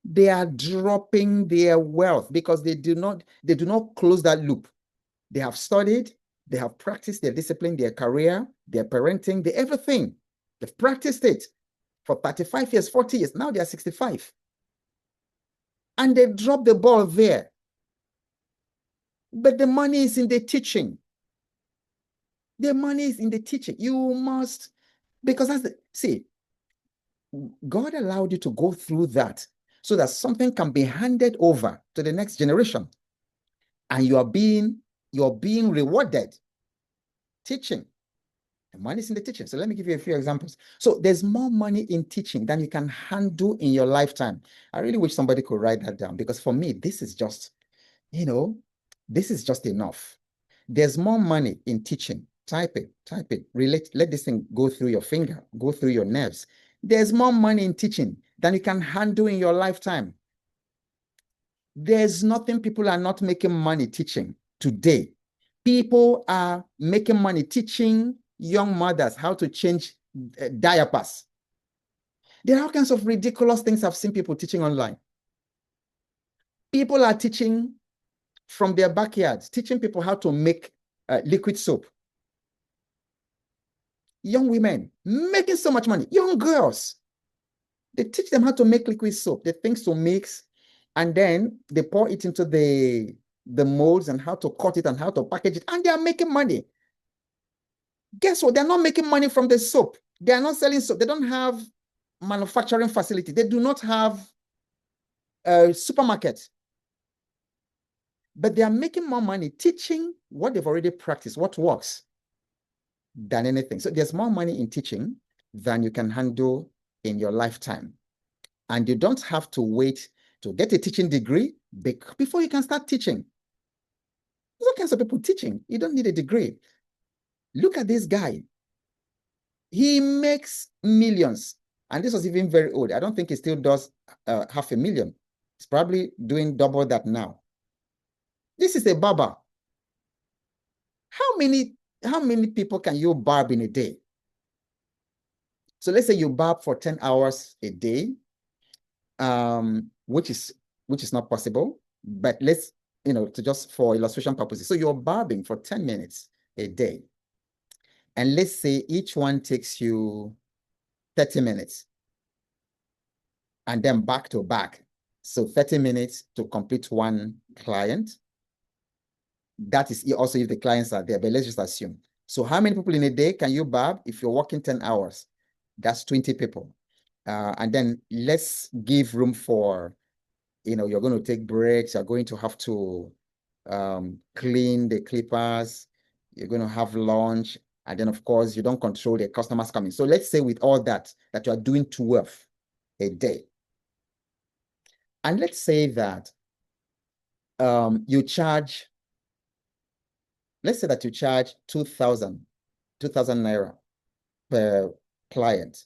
They are dropping their wealth because they do not close that loop. They have studied, they have practiced their discipline, their career, their parenting, their everything. They've practiced it for 35 years, 40 years. Now they are 65. And they drop the ball there. But the money is in the teaching. The money is in the teaching. You must, because see, God allowed you to go through that so that something can be handed over to the next generation. And you're being rewarded. Teaching. The money is in the teaching. So let me give you a few examples. So there's more money in teaching than you can handle in your lifetime. I really wish somebody could write that down, because for me, this is just, this is just enough. There's more money in teaching. Type it, let this thing go through your finger, go through your nerves. There's more money in teaching than you can handle in your lifetime. There's nothing people are not making money teaching today. People are making money teaching young mothers how to change diapers. There are all kinds of ridiculous things I've seen people teaching online. People are teaching from their backyards, teaching people how to make liquid soap. Young women making so much money. Young girls, they teach them how to make liquid soap, the things to mix, and then they pour it into the molds and how to cut it and how to package it, and they are making money. Guess what? They're not making money from the soap. They are not selling soap. They don't have manufacturing facility. They do not have a supermarket. But they are making more money teaching what they've already practiced, what works, than anything. So there's more money in teaching than you can handle in your lifetime. And you don't have to wait to get a teaching degree before you can start teaching. There's all kinds of people teaching. You don't need a degree. Look at this guy. He makes millions. And this was even very old. I don't think he still does $500,000. He's probably doing double that now. This is a barber. How many people can you barb in a day? So let's say you barb for 10 hours a day, which is not possible, but let's, to just for illustration purposes. So you're barbing for 10 minutes a day. And let's say each one takes you 30 minutes. And then back to back. So 30 minutes to complete one client. That is also if the clients are there, but let's just assume. So how many people in a day can you barb if you're working 10 hours? That's 20 people. And then let's give room for, you're going to take breaks. You're going to have to clean the clippers. You're going to have lunch. And then, of course, you don't control the customers coming. So let's say with all that you are doing 12 a day. And let's say that you charge, let's say that you charge 2,000 naira per client.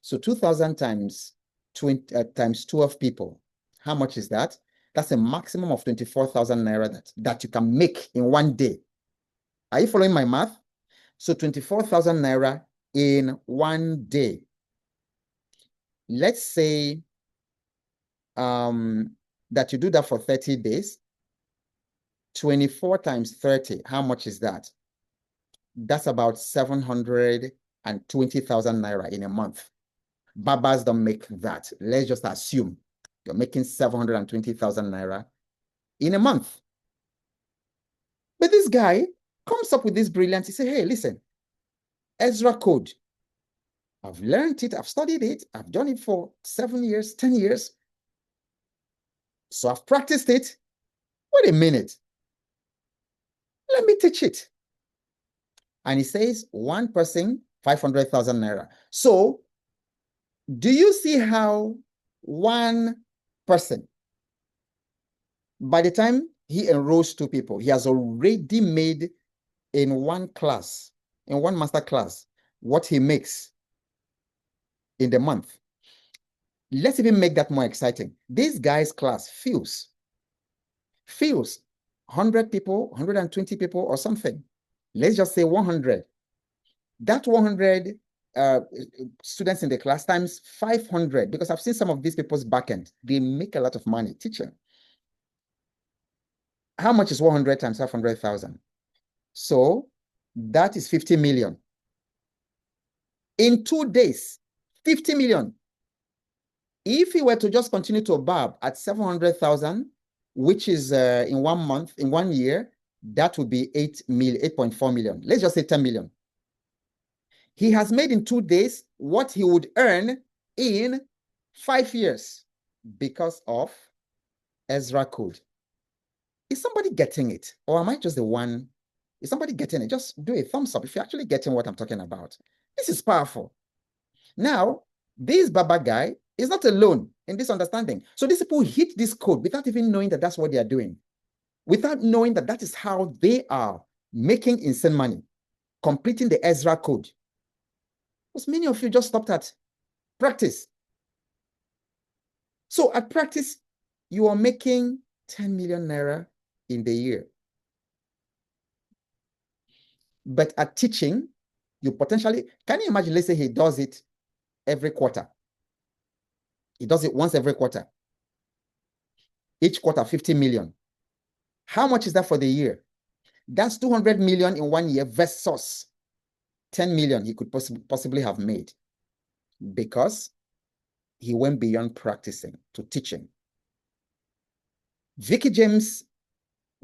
So 2,000 times 12 people. How much is that? That's a maximum of 24,000 naira that you can make in one day. Are you following my math? So 24,000 naira in one day. Let's say that you do that for 30 days. 24 times 30, how much is that? That's about 720,000 naira in a month. Barbers don't make that. Let's just assume you're making 720,000 naira in a month. But this guy comes up with this brilliant, he said, hey, listen, Ezra code. I've learned it, I've studied it, I've done it for 7 years, 10 years. So I've practiced it. Wait a minute. Let me teach it. And he says, one person, 500,000 naira. So do you see how one person, by the time he enrolls 2 people, he has already made in one class, in one master class, what he makes in the month. Let's even make that more exciting. This guy's class fills 100 people, 120 people or something. Let's just say 100. That 100 students in the class times 500, because I've seen some of these people's backend, they make a lot of money teaching. How much is 100 times 500,000? So that is 50 million. In 2 days, 50 million. If he were to just continue to barb at 700,000, which is in 1 month, in 1 year, that would be 8.4 million. Let's just say 10 million. He has made in 2 days what he would earn in 5 years because of Ezra code. Is somebody getting it? Or am I just the one? Is somebody getting it? Just do a thumbs up if you're actually getting what I'm talking about. This is powerful. Now, this Baba guy is not alone in this understanding. So these people hit this code without even knowing that that's what they are doing, without knowing that that is how they are making insane money, completing the Ezra code. Because many of you just stopped at practice. So at practice, you are making 10 million naira in the year. But at teaching, you potentially, can you imagine, let's say he does it every quarter. He does it once every quarter. Each quarter, 50 million. How much is that for the year? That's 200 million in 1 year versus 10 million he could possibly have made because he went beyond practicing to teaching. Vicky James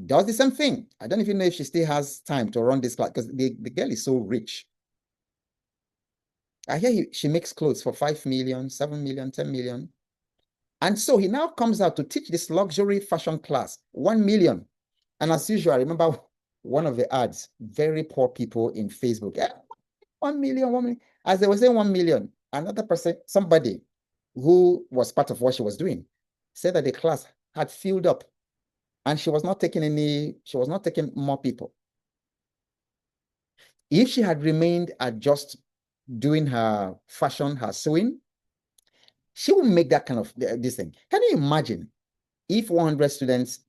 does the same thing. I don't even know if she still has time to run this class because the girl is so rich. I hear she makes clothes for 5 million, 7 million, 10 million. And so he now comes out to teach this luxury fashion class, 1 million. And as usual, I remember one of the ads, very poor people in Facebook. 1 million, 1 million. As they were saying 1 million, another person, somebody who was part of what she was doing, said that the class had filled up and she was not taking more people. If she had remained at just doing her fashion, her sewing, she would make that kind of this thing. Can you imagine if 100 students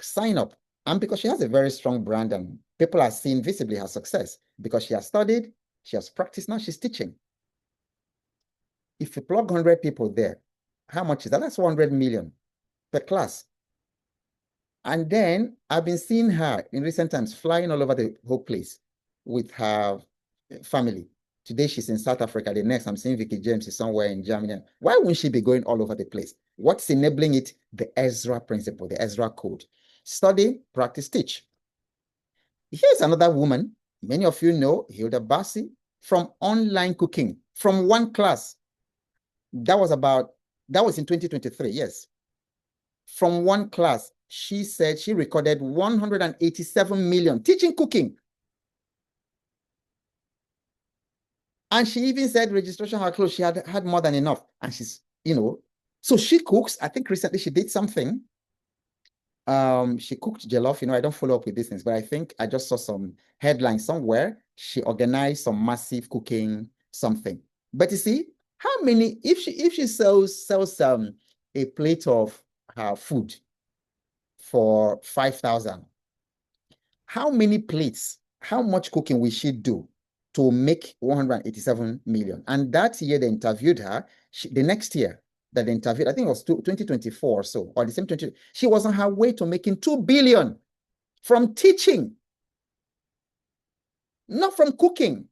sign up? And because she has a very strong brand and people are seeing visibly her success because she has studied, she has practiced, now she's teaching. If you plug 100 people there, how much is that? That's 100 million per class. And then I've been seeing her in recent times flying all over the whole place with her family. Today she's in South Africa. The next I'm seeing Vicky James is somewhere in Germany. Why wouldn't she be going all over the place? What's enabling it? The Ezra principle, the Ezra code. Study, practice, teach. Here's another woman, many of you know, Hilda Bassi, from online cooking, from one class. That was in 2023, yes. From one class, she said she recorded 187 million teaching cooking. And she even said registration had closed. She had more than enough. And she's, so she cooks. I think recently she did something. She cooked jollof. I don't follow up with these things, but I think I just saw some headlines somewhere. She organized some massive cooking something. But you see, how many, if she sells a plate of her food for 5,000, how many plates, how much cooking will she do to make 187 million? And that year they interviewed her, the next year that they interviewed, I think it was 2024 or so, or the same 20, she was on her way to making 2 billion from teaching, not from cooking.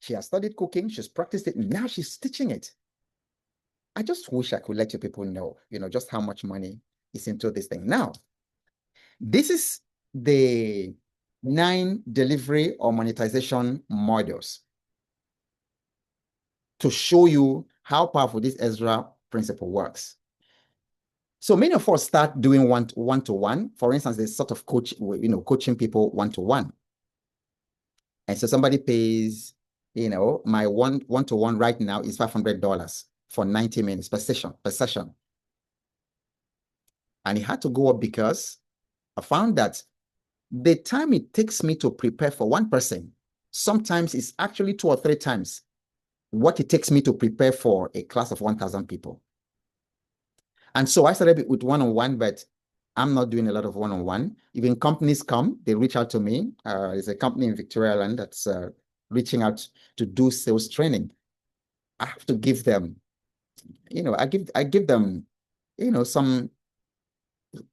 She has studied cooking, she's practiced it, now she's teaching it. I just wish I could let you people know, just how much money is into this thing. Now, this is the 9 delivery or monetization models to show you how powerful this Ezra principle works. So many of us start doing one-to-one. For instance, there's sort of coaching people one-to-one. And so somebody pays, my one-to-one right now is $500 for 90 minutes per session. And it had to go up because I found that the time it takes me to prepare for one person, sometimes it's actually 2 or 3 times what it takes me to prepare for a class of 1,000 people. And so I started with one-on-one, but I'm not doing a lot of one-on-one. Even companies come, they reach out to me. There's a company in Victoria Island that's reaching out to do sales training. I have to give them, I give them,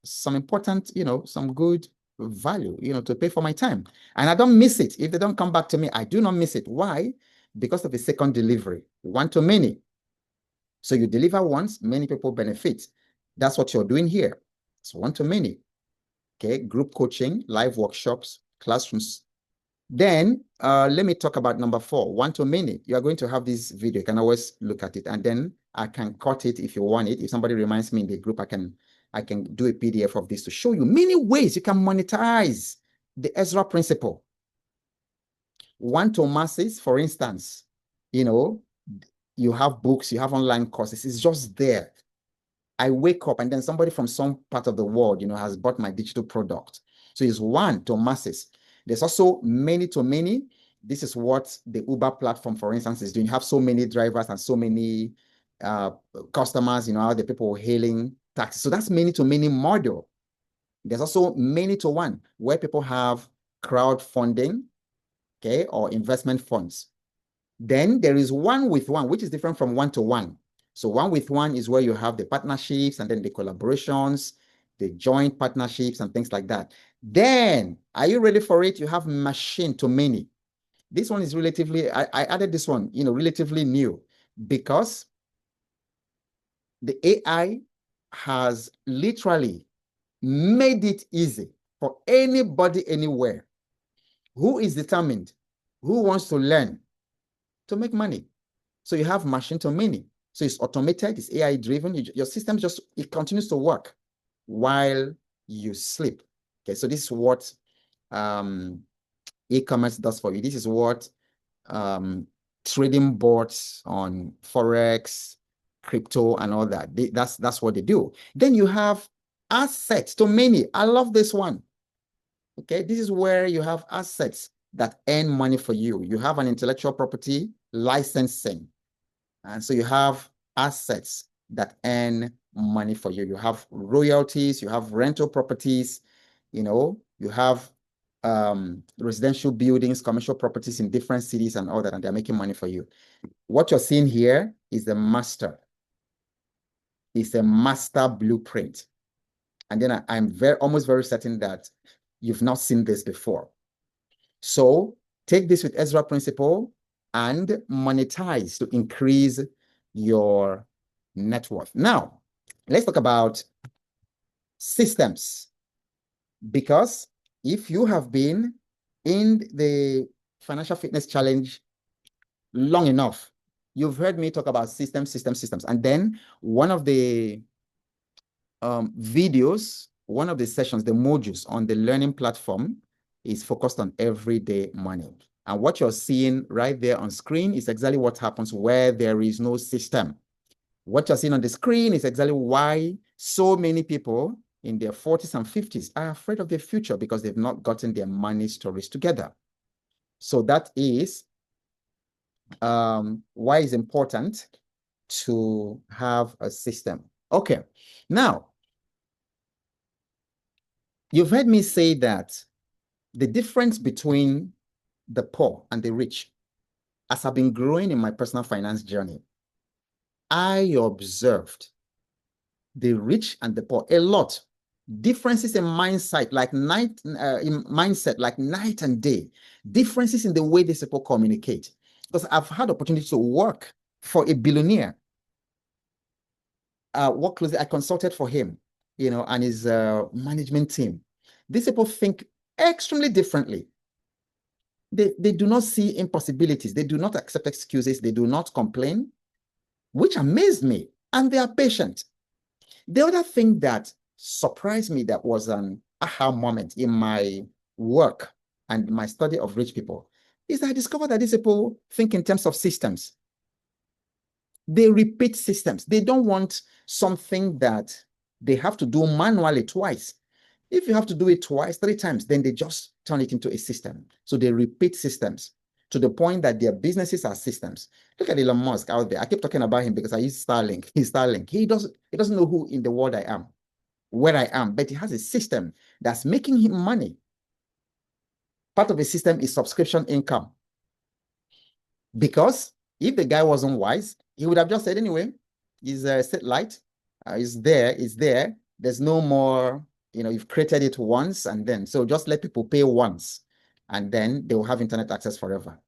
some important, some good value, to pay for my time. And I don't miss it. If they don't come back to me, I do not miss it. Why? Because of the second delivery, one-to-many. So you deliver once, many people benefit. That's what you're doing here. It's one-to-many. Okay, group coaching, live workshops, classrooms. Then let me talk about number 4, one-to-many. You are going to have this video. You can always look at it, and then I can cut it if you want it. If somebody reminds me in the group, I can do a PDF of this to show you many ways you can monetize the Ezra principle. One-to-masses, for instance, you have books, you have online courses. It's just there. I wake up and then somebody from some part of the world, has bought my digital product. So it's one-to-masses. There's also many-to-many. This is what the Uber platform, for instance, is doing. You have so many drivers and so many customers, the people hailing taxis. So that's many-to-many model. There's also many-to-one, where people have crowdfunding, okay, or investment funds. Then there is one-with-one, which is different from one-to-one. So one-with-one is where you have the partnerships and then the collaborations, the joint partnerships and things like that. Then, are you ready for it? You have machine-to-many. This one is relatively, I added this one, relatively new, because the AI has literally made it easy for anybody anywhere who is determined, who wants to learn, to make money. So you have machine-to-many. So it's automated, it's AI driven. Your system it continues to work while you sleep. Okay, so this is what e-commerce does for you. This is what trading boards on Forex, crypto, and all that. That's what they do. Then you have assets-to-many. I love this one. Okay, this is where you have assets that earn money for you. You have an intellectual property licensing. And so you have assets that earn money for you. You have royalties, you have rental properties, you have residential buildings, commercial properties in different cities and all that, and they're making money for you. What you're seeing here is the master. It's a master blueprint. And then I'm almost very certain that you've not seen this before. So take this with Ezra principle and monetize to increase your net worth. Now, let's talk about systems. Because if you have been in the Financial Fitness Challenge long enough, you've heard me talk about systems. And then one of the videos, one of the sessions, the modules on the learning platform is focused on everyday money. And what you're seeing right there on screen is exactly what happens where there is no system. What you're seeing on the screen is exactly why so many people in their 40s and 50s are afraid of their future, because they've not gotten their money stories together. So that is why it's important to have a system. Okay, now, you've heard me say that the difference between the poor and the rich, as I've been growing in my personal finance journey, I observed the rich and the poor a lot. Differences in mindset, like night and day. Differences in the way these people communicate. Because I've had opportunity to work for a billionaire. Work closely, I consulted for him, and his management team. These people think extremely differently. They do not see impossibilities. They do not accept excuses. They do not complain, which amazed me. And they are patient. The other thing that surprised me that was an aha moment in my work and my study of rich people is that I discovered that these people think in terms of systems. They repeat systems. They don't want something that they have to do manually twice. If you have to do it twice, 3 times, then they just turn it into a system. So they repeat systems to the point that their businesses are systems. Look at Elon Musk out there. I keep talking about him because I use Starlink. He's Starlink. He doesn't know who in the world I am, where I am, but he has a system that's making him money. Part of the system is subscription income. Because if the guy wasn't wise, he would have just said, anyway, is a set light, is there. There's no more, you've created it once and then, so just let people pay once and then they will have internet access forever.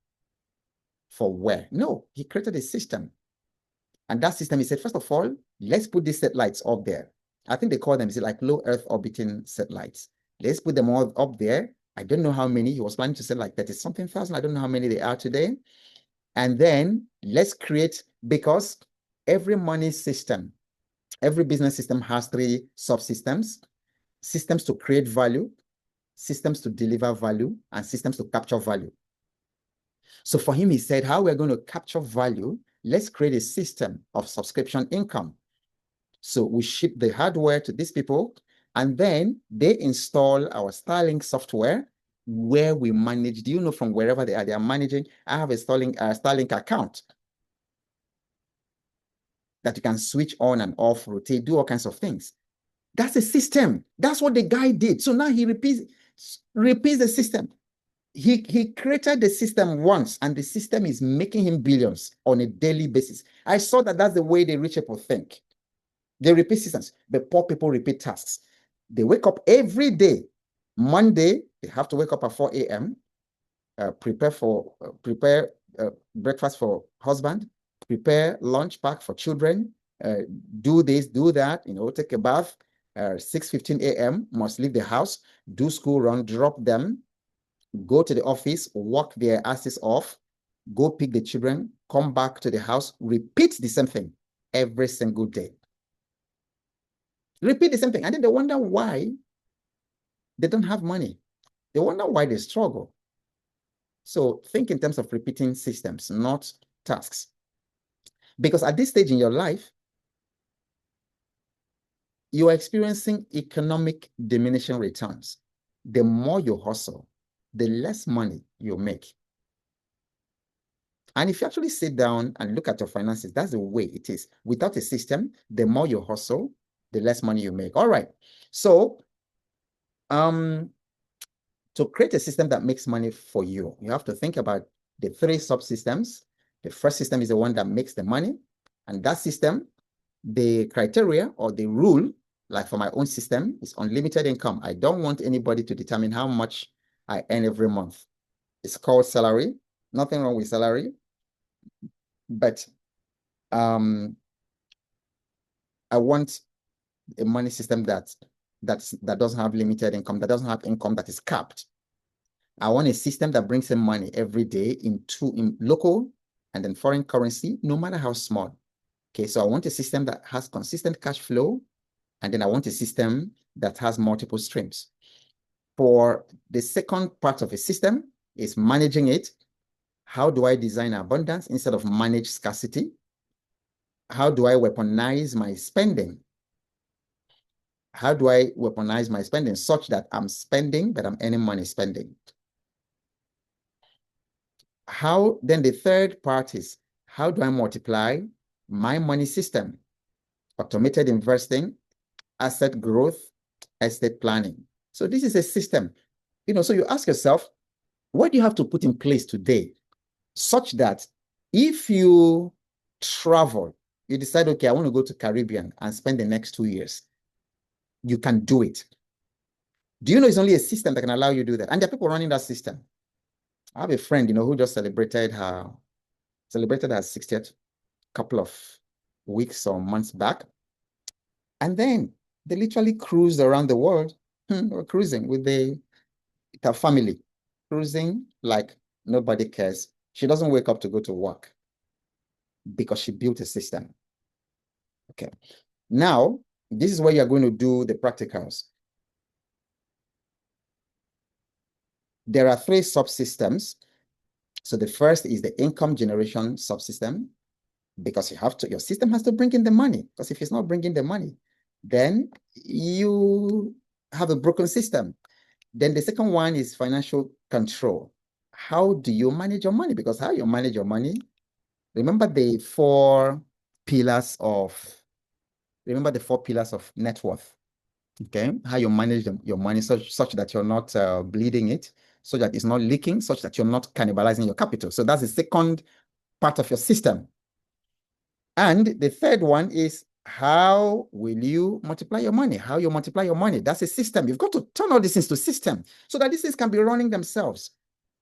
For where? No, he created a system. And that system, he said, first of all, let's put these satellites up there. I think they call them, is it like low Earth orbiting satellites? Let's put them all up there. I don't know how many. He was planning to say like 30-something thousand. I don't know how many they are today. And then let's create, because every money system, every business system has 3 subsystems: systems to create value, systems to deliver value, and systems to capture value. So for him, he said, how we're going to capture value, let's create a system of subscription income. So we ship the hardware to these people, and then they install our Starlink software where we manage, do you know, from wherever they are managing. I have a Starlink account that you can switch on and off, rotate, do all kinds of things. That's a system. That's what the guy did. So now he repeats the system. He created the system once, and the system is making him billions on a daily basis. I saw that that's the way the rich people think. They repeat systems. The poor people repeat tasks. They wake up every day. Monday, they have to wake up at 4 a.m., prepare breakfast for husband, prepare lunch pack for children, do this, do that, take a bath. 6:15 a.m., must leave the house, do school run, drop them, go to the office, work their asses off, go pick the children, come back to the house, repeat the same thing every single day. Repeat the same thing. And then they wonder why they don't have money. They wonder why they struggle. So think in terms of repeating systems, not tasks. Because at this stage in your life, you are experiencing economic diminishing returns. The more you hustle, the less money you make. And if you actually sit down and look at your finances, that's the way it is. Without a system, the more you hustle, the less money you make. All right. So, to create a system that makes money for you, you have to think about the 3 subsystems. The first system is the one that makes the money. And that system, the criteria or the rule, like for my own system, is unlimited income. I don't want anybody to determine how much I earn every month. It's called salary. Nothing wrong with salary. But I want a money system that doesn't have limited income, that doesn't have income that is capped. I want a system that brings in money every day in local and then foreign currency, no matter how small. Okay, so I want a system that has consistent cash flow, and then I want a system that has multiple streams. For the second part of a system is managing it. How do I design abundance instead of manage scarcity? How do I weaponize my spending? How do I weaponize my spending such that I'm spending, but I'm earning money spending? Then the third part is, how do I multiply my money system? Automated investing, asset growth, estate planning. So this is a system. So you ask yourself, what do you have to put in place today such that if you travel, you decide, okay, I want to go to Caribbean and spend the next 2 years, you can do it. Do you know it's only a system that can allow you to do that? And there are people running that system. I have a friend, who just celebrated her 60th couple of weeks or months back. And then they literally cruised around the world, or cruising with her family, cruising like nobody cares. She doesn't wake up to go to work because she built a system. Okay. Now, this is where you're going to do the practicals. There are 3 subsystems. So the first is the income generation subsystem, because your system has to bring in the money. Because if it's not bringing the money, then you have a broken system. Then the second one is financial control. How do you manage your money? Because how you manage your money, remember the 4 pillars of net worth. Okay, how you manage your money such that you're not bleeding it, so that it's not leaking, such that you're not cannibalizing your capital. So that's the second part of your system. And the third one is, how will you multiply your money? How you multiply your money? That's a system. You've got to turn all these things to system so that these things can be running themselves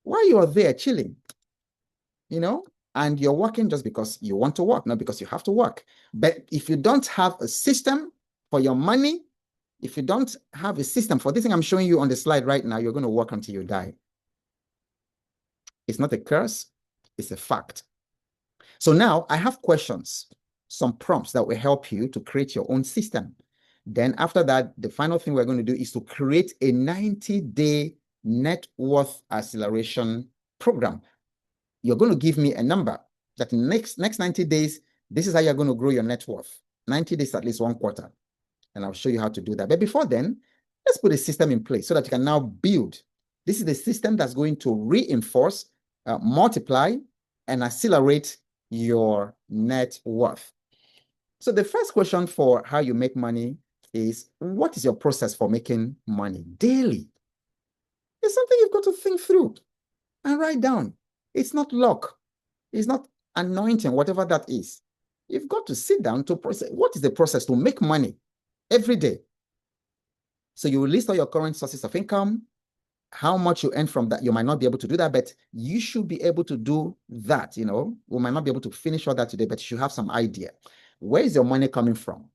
while you're there chilling, and you're working just because you want to work, not because you have to work. But if you don't have a system for your money, if you don't have a system for this thing I'm showing you on the slide right now, you're going to work until you die. It's not a curse, it's a fact. So now I have questions, some prompts that will help you to create your own system. Then after that, the final thing we're going to do is to create a 90-day net worth acceleration program. You're going to give me a number that next 90 days, this is how you're going to grow your net worth. 90 days, at least 1 quarter. And I'll show you how to do that. But before then, let's put a system in place so that you can now build. This is the system that's going to reinforce, multiply, and accelerate your net worth. So the first question for how you make money is, what is your process for making money daily? It's something you've got to think through and write down. It's not luck. It's not anointing, whatever that is. You've got to sit down to process. What is the process to make money every day? So you will list all your current sources of income, how much you earn from that. You might not be able to do that, but you should be able to do that. We might not be able to finish all that today, but you should have some idea. Where is your money coming from?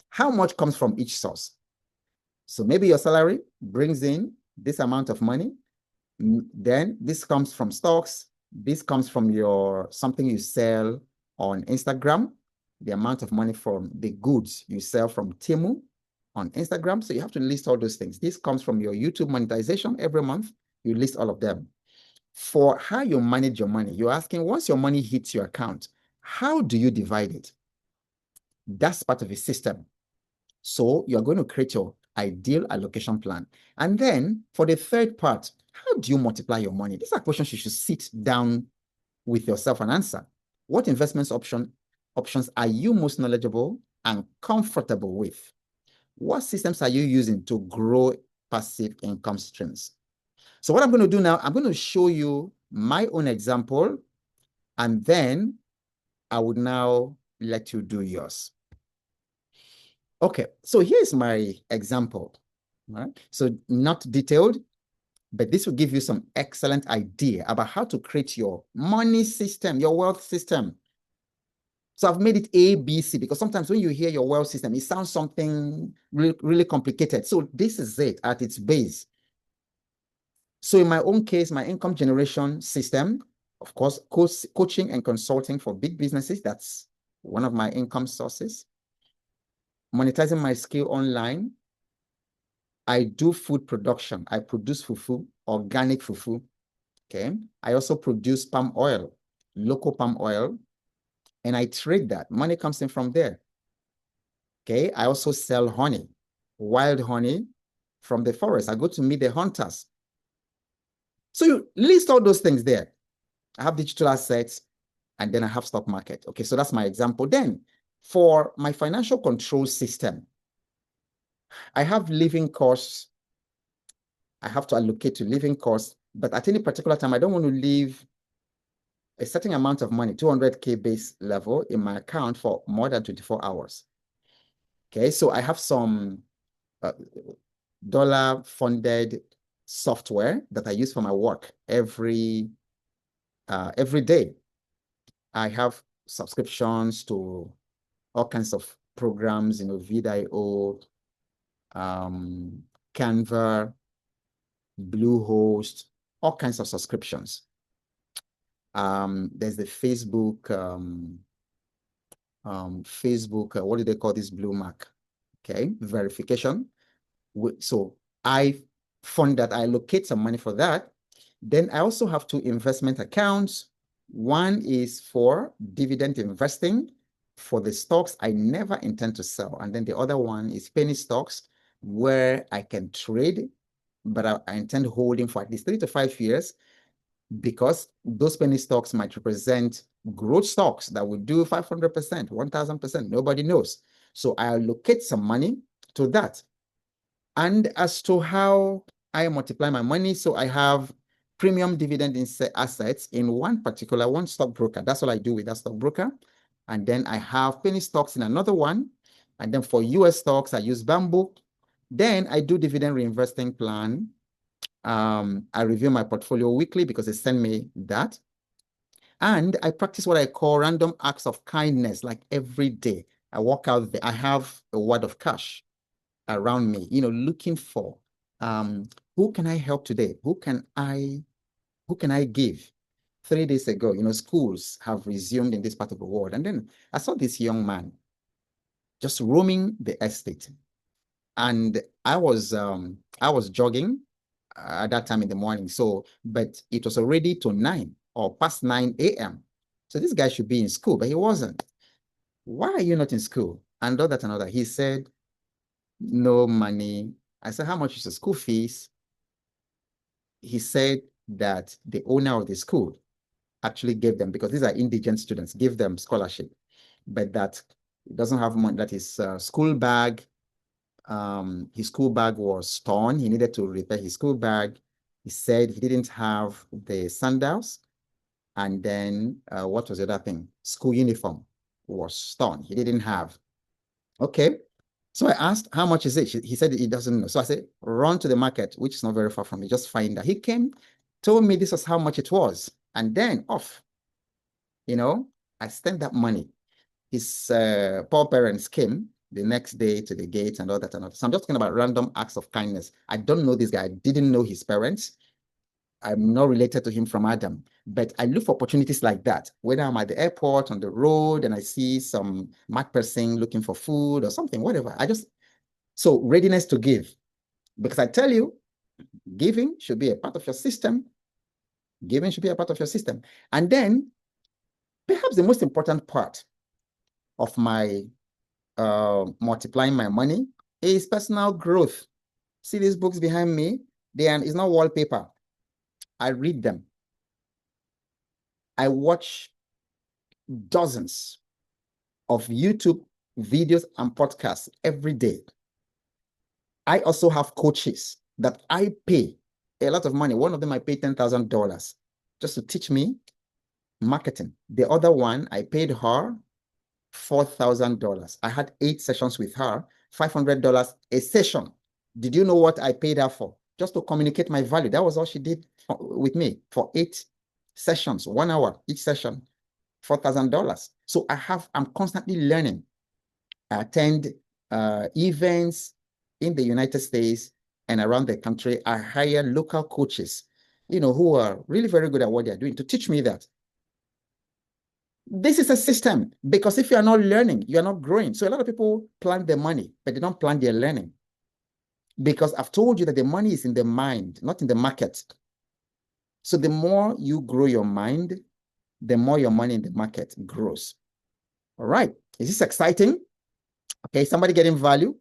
How much comes from each source? So maybe your salary brings in this amount of money. Then this comes from stocks. This comes from something you sell on Instagram, the amount of money from the goods you sell from Temu on Instagram. So you have to list all those things. This comes from your YouTube monetization every month. You list all of them. For how you manage your money, you're asking, once your money hits your account, how do you divide it? That's part of a system. So you're going to create your ideal allocation plan. And then for the third part, how do you multiply your money? These are questions you should sit down with yourself and answer. What investments options are you most knowledgeable and comfortable with? What systems are you using to grow passive income streams? So what I'm going to do now, I'm going to show you my own example, and then I would now let you do yours. Okay, so here's my example. Right? So not detailed, but this will give you some excellent idea about how to create your money system, your wealth system. So I've made it A, B, C, because sometimes when you hear your wealth system, it sounds something really, really complicated. So this is it at its base. So in my own case, my income generation system, of course, coaching and consulting for big businesses, that's one of my income sources. Monetizing my skill online. I do food production. I produce fufu, organic fufu. Okay. I also produce palm oil, local palm oil, and I trade that. Money comes in from there. Okay. I also sell honey, wild honey from the forest. I go to meet the hunters. So you list all those things there. I have digital assets, and then I have stock market. Okay. So that's my example. Then for my financial control system, I have living costs. I have to allocate to living costs, but at any particular time, I don't want to leave a certain amount of money, 200K base level in my account for more than 24 hours. Okay, so I have some dollar funded software that I use for my work every day. I have subscriptions to all kinds of programs, Vidio, Canva, Bluehost, all kinds of subscriptions. There's the Facebook, what do they call this blue mark? Okay, verification. So I fund that, I allocate some money for that. Then I also have 2 investment accounts. One is for dividend investing for the stocks I never intend to sell. And then the other one is penny stocks where I can trade, but I intend holding for at least 3 to 5 years, because those penny stocks might represent growth stocks that will do 500%, 1000%. Nobody knows. So I allocate some money to that. And as to how I multiply my money, so I have premium dividend assets in one stockbroker. That's all I do with that stockbroker. And then I have penny stocks in another one. And then for US stocks, I use Bamboo. Then I do dividend reinvesting plan. I review my portfolio weekly because they send me that. And I practice what I call random acts of kindness, like every day. I walk out there, I have a wad of cash around me, looking for who can I help today? Who can I give? 3 days ago, schools have resumed in this part of the world. And then I saw this young man just roaming the estate. And I was jogging at that time in the morning. So, but it was already to 9 or past 9 a.m. So this guy should be in school, but he wasn't. Why are you not in school? And all that and all that. He said, no money. I said, how much is the school fees? He said that the owner of the school actually gave them, because these are indigent students, give them scholarship, but that he doesn't have money, that his school bag was torn. He needed to repair his school bag. He said he didn't have the sandals. And then what was the other thing? School uniform was torn. He didn't have. Okay. So I asked, how much is it? He said he doesn't know. So I said, run to the market, which is not very far from me. Just find that. He came, told me this was how much it was. And then off, I spent that money. His poor parents came the next day to the gate and all that and all that. So I'm just talking about random acts of kindness. I don't know this guy. I didn't know his parents. I'm not related to him from Adam, but I look for opportunities like that. Whether I'm at the airport, on the road, and I see some mad person looking for food or something, whatever. So readiness to give. Because I tell you, giving should be a part of your system. Giving should be a part of your system. And then, perhaps the most important part of my multiplying my money is personal growth. See these books behind me? It's not wallpaper. I read them. I watch dozens of YouTube videos and podcasts every day. I also have coaches that I pay a lot of money. One of them I paid $10,000 just to teach me marketing. The other one, I paid her $4,000. I had 8 sessions with her, $500 a session. Did you know what I paid her for? Just to communicate my value. That was all she did with me for 8 sessions, 1 hour each session, $4,000. So I'm constantly learning. I attend events in the United States and around the country. I hire local coaches, who are really very good at what they're doing to teach me that. This is a system, because if you are not learning, you are not growing. So a lot of people plan their money, but they don't plan their learning. Because I've told you that the money is in the mind, not in the market. So the more you grow your mind, the more your money in the market grows. All right. Is this exciting? Okay, somebody getting value?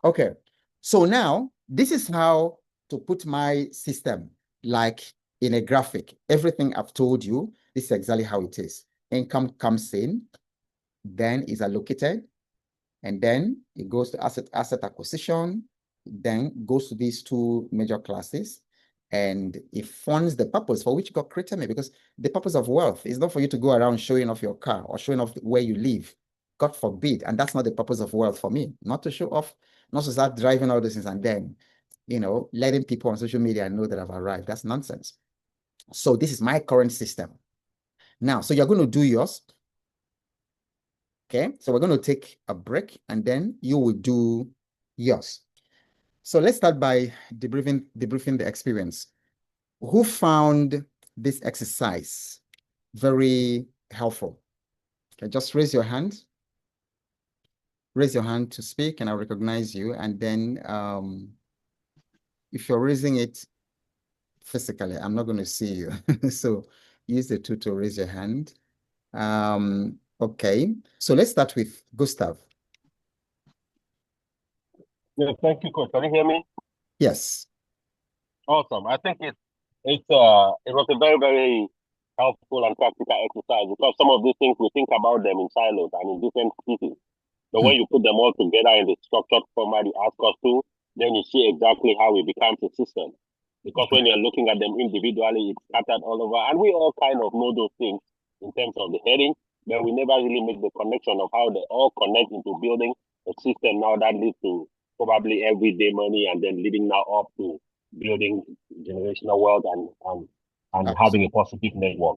Okay. So now, this is how to put my system, like in a graphic. Everything I've told you, this is exactly how it is. Income comes in, then is allocated, and then it goes to asset acquisition, then goes to these 2 major classes, and it funds the purpose for which God created me, because the purpose of wealth is not for you to go around showing off your car or showing off where you live. God forbid. And that's not the purpose of wealth for me. Not to show off, not to start driving all those things and then, letting people on social media know that I've arrived. That's nonsense. So this is my current system. Now, so you're going to do yours. Okay, so we're going to take a break and then you will do yours. So let's start by debriefing the experience. Who found this exercise very helpful? Okay, just raise your hand. Raise your hand to speak, and I'll recognize you. And then if you're raising it physically, I'm not going to see you. So use the tool to raise your hand. Okay, so let's start with Gustav. Yeah, thank you, coach. Can you hear me? Yes. Awesome. I think it was a very, very helpful and practical exercise because some of these things we think about them in silos and in different pieces. But when you put them all together in the structured format you ask us to, then you see exactly how it becomes a system. Because when you're looking at them individually, it's scattered all over. And we all kind of know those things in terms of the heading, but we never really make the connection of how they all connect into building a system now that leads to probably everyday money and then leading now up to building generational wealth and having a positive network.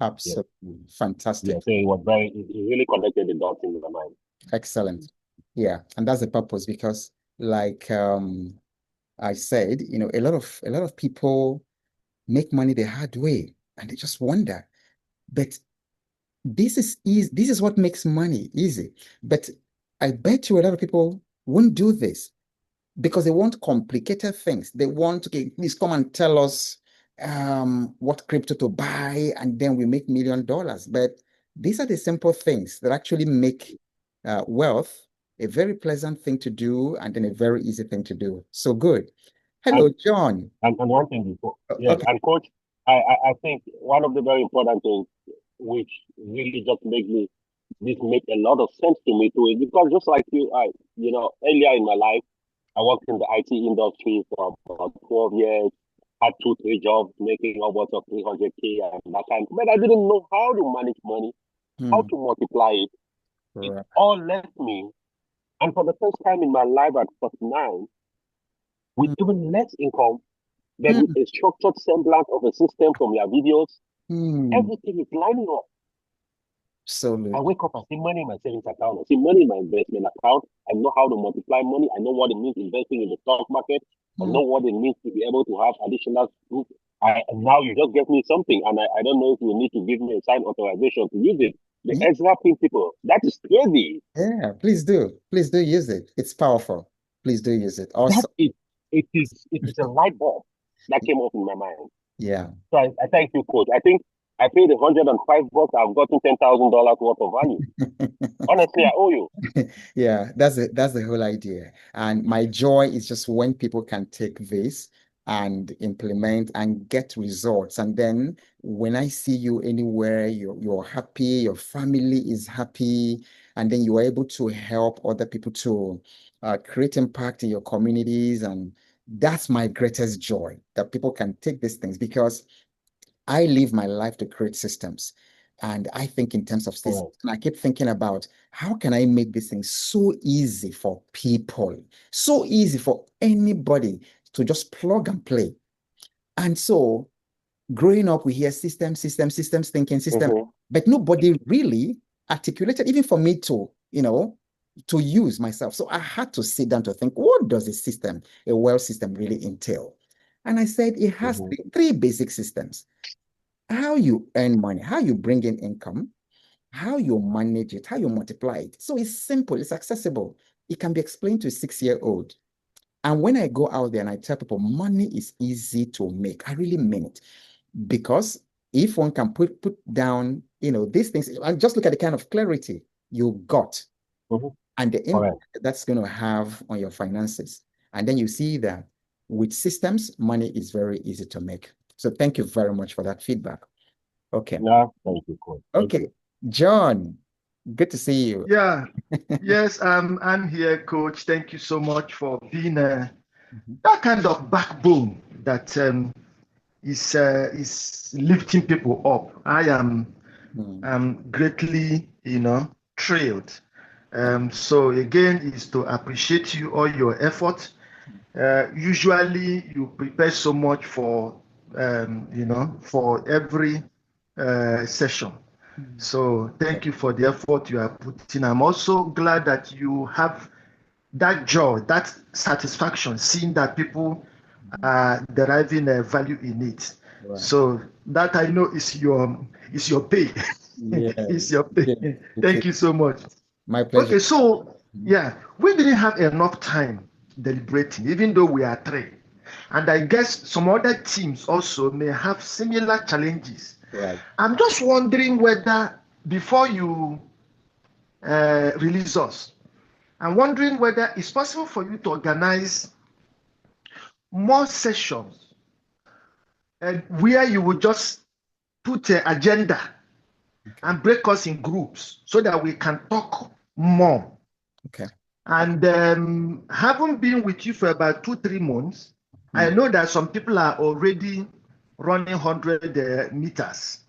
Absolutely. Yeah. Fantastic. Yeah, so it really connected the dots in my mind. Excellent. Yeah, and that's the purpose because like I said, a lot of people make money the hard way and they just wonder. But this is easy. This is what makes money easy. But I bet you a lot of people won't do this because they want complicated things. They want, okay, please come and tell us what crypto to buy, and then we make $1 million. But these are the simple things that actually make wealth a very pleasant thing to do and then a very easy thing to do. So good. Hello, And, John. and one thing before, yes, Okay. and coach, I think one of the very important things which really just this make a lot of sense to me too is because just like you, earlier in my life, I worked in the IT industry for about 12 years, had 2, 3 jobs, making upwards of 300K and that kind. But I didn't know how to manage money, how to multiply it. It Right. all left me. And for the first time in my life at 49, with Hmm. even less income, but with Hmm. a structured semblance of a system from your videos, Hmm. everything is lining up. I Absolutely. wake up, I see money in my savings account, I see money in my investment account. I know how to multiply money. I know what it means investing in the stock market. I Hmm. know what it means to be able to have additional proof. And now you just gave me something, and I don't know if you need to give me a sign authorization to use it. The Yeah, Ezra principle. That is crazy. yeah, please do. Please do use it. It's powerful. Please do use it. That Awesome. it is a light bulb that came up in my mind. Yeah. So I thank you, coach. I think I paid $105. I've gotten $10,000 worth of value. Honestly, I owe you. Yeah, that's the whole idea. And my joy is just when people can take this and implement and get results. And then when I see you anywhere, you're happy, your family is happy, and then you're able to help other people to create impact in your communities. And that's my greatest joy, that people can take these things because I live my life to create systems. And I think in terms of systems, Correct. and I keep thinking about how can I make this thing so easy for people, so easy for anybody to just plug and play. And so growing up, we hear systems thinking, system, Mm-hmm. but nobody really articulated, even for me to use myself. So I had to sit down to think, what does a wealth system really entail? And I said it has Mm-hmm. three basic systems: how you earn money, how you bring in income, how you manage it, how you multiply it. So it's simple, it's accessible. It can be explained to a 6-year-old. And when I go out there and I tell people money is easy to make, I really mean it. Because if one can put down, these things, and just look at the kind of clarity you got Mm-hmm. and the Correct. impact that's going to have on your finances. And then you see that with systems, money is very easy to make. So thank you very much for that feedback. Okay. No, thank you, coach. Thank Okay. you. John, good to see you. Yeah, yes, I'm here, Coach. Thank you so much for being Mhm. that kind of backbone that is lifting people up. I'm greatly, thrilled. So again, is to appreciate you all your effort. Usually, you prepare so much for every session. So thank you for the effort you are putting. I'm also glad that you have that joy, that satisfaction, seeing that people are deriving a value in it. Right. So that I know is your pay. Yeah. It's your pay. Yeah, it Thank is. you so much. My pleasure. Okay, so yeah, we didn't have enough time deliberating, even though we are three. And I guess some other teams also may have similar challenges. Right. I'm just wondering whether, before you release us, I'm wondering whether it's possible for you to organize more sessions where you would just put an agenda and break us in groups so that we can talk more. Okay. And having been with you for about 2-3 months, I know that some people are already running 100 meters.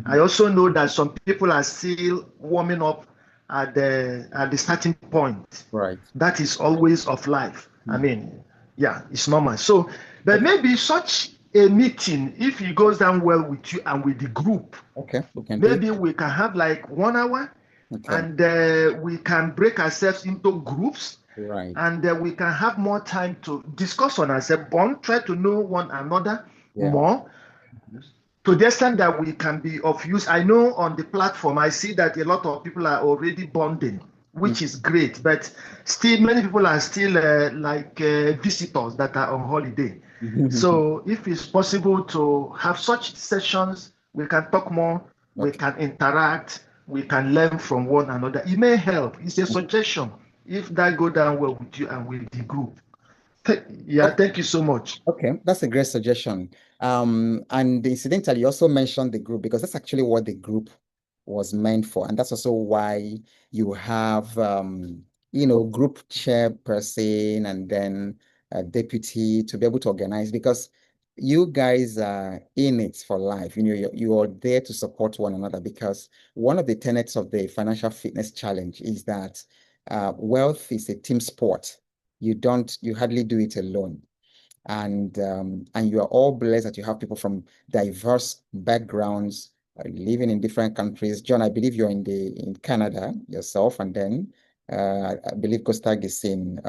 I also know that some people are still warming up at the starting point. Right. That is always of life. I mean, yeah, it's normal. So, but maybe such a meeting, if it goes down well with you and with the group, Okay, we can do maybe we can have like 1 hour, Okay. and we can break ourselves into groups, Right. and we can have more time to discuss on ourselves, bond, try to know one another Yeah. more, to the extent that we can be of use. I know on the platform, I see that a lot of people are already bonding, which is great, but still many people are still like visitors that are on holiday. So if it's possible to have such sessions, we can talk more, we Okay. can interact, we can learn from one another. It may help. It's a suggestion if that go down well with you and with the group. Yeah, thank you so much. Okay, that's a great suggestion. And incidentally, you also mentioned the group because that's actually what the group was meant for. And that's also why you have, group chairperson and then a deputy to be able to organize because you guys are in it for life. You are there to support one another because one of the tenets of the Financial Fitness Challenge is that wealth is a team sport. You hardly do it alone. And you are all blessed that you have people from diverse backgrounds living in different countries. John, I believe you're in Canada yourself, and then I believe Gustav is in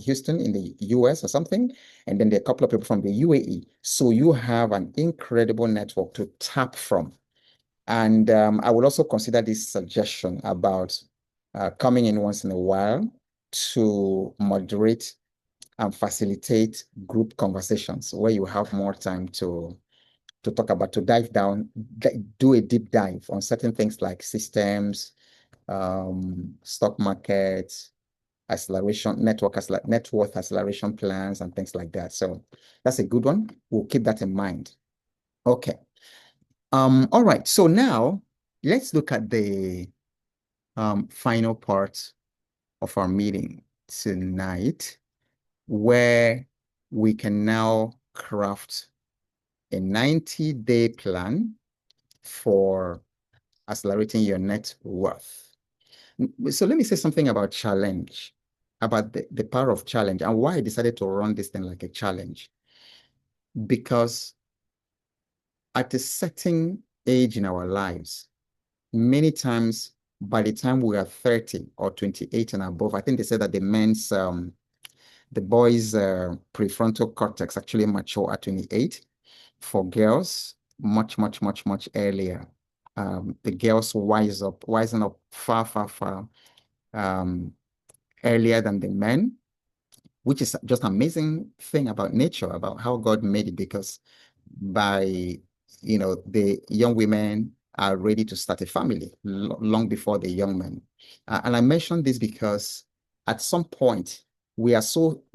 Houston in the US or something, and then there are a couple of people from the UAE. So you have an incredible network to tap from. And I would also consider this suggestion about coming in once in a while to moderate and facilitate group conversations where you have more time to talk about, to dive down, do a deep dive on certain things like systems, stock markets, acceleration, net worth acceleration plans, and things like that. So that's a good one. We'll keep that in mind. Okay. All right. So now let's look at the final part of our meeting tonight, where we can now craft a 90-day plan for accelerating your net worth. So let me say something about challenge, about the power of challenge and why I decided to run this thing like a challenge. Because at a certain age in our lives, many times by the time we are 30 or 28 and above, I think they said that the boys' prefrontal cortex actually mature at 28. For girls, much, much, much, much earlier. The girls wisen up far, far, far earlier than the men, which is just an amazing thing about nature, about how God made it, because the young women are ready to start a family long before the young men. And I mentioned this because at some point, we're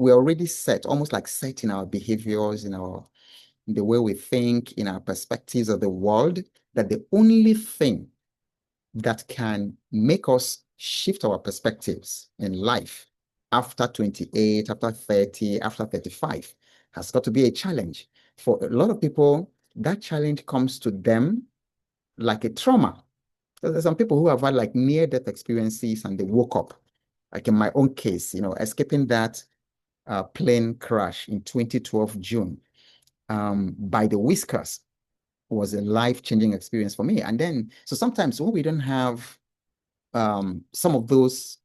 already set, almost like set in our behaviors, in the way we think, in our perspectives of the world, that the only thing that can make us shift our perspectives in life after 28, after 30, after 35 has got to be a challenge. For a lot of people, that challenge comes to them like a trauma. So there's some people who have had like near-death experiences and they woke up. Like in my own case, escaping that plane crash in 2012 June by the whiskers was a life-changing experience for me. And then, so sometimes when we don't have some of those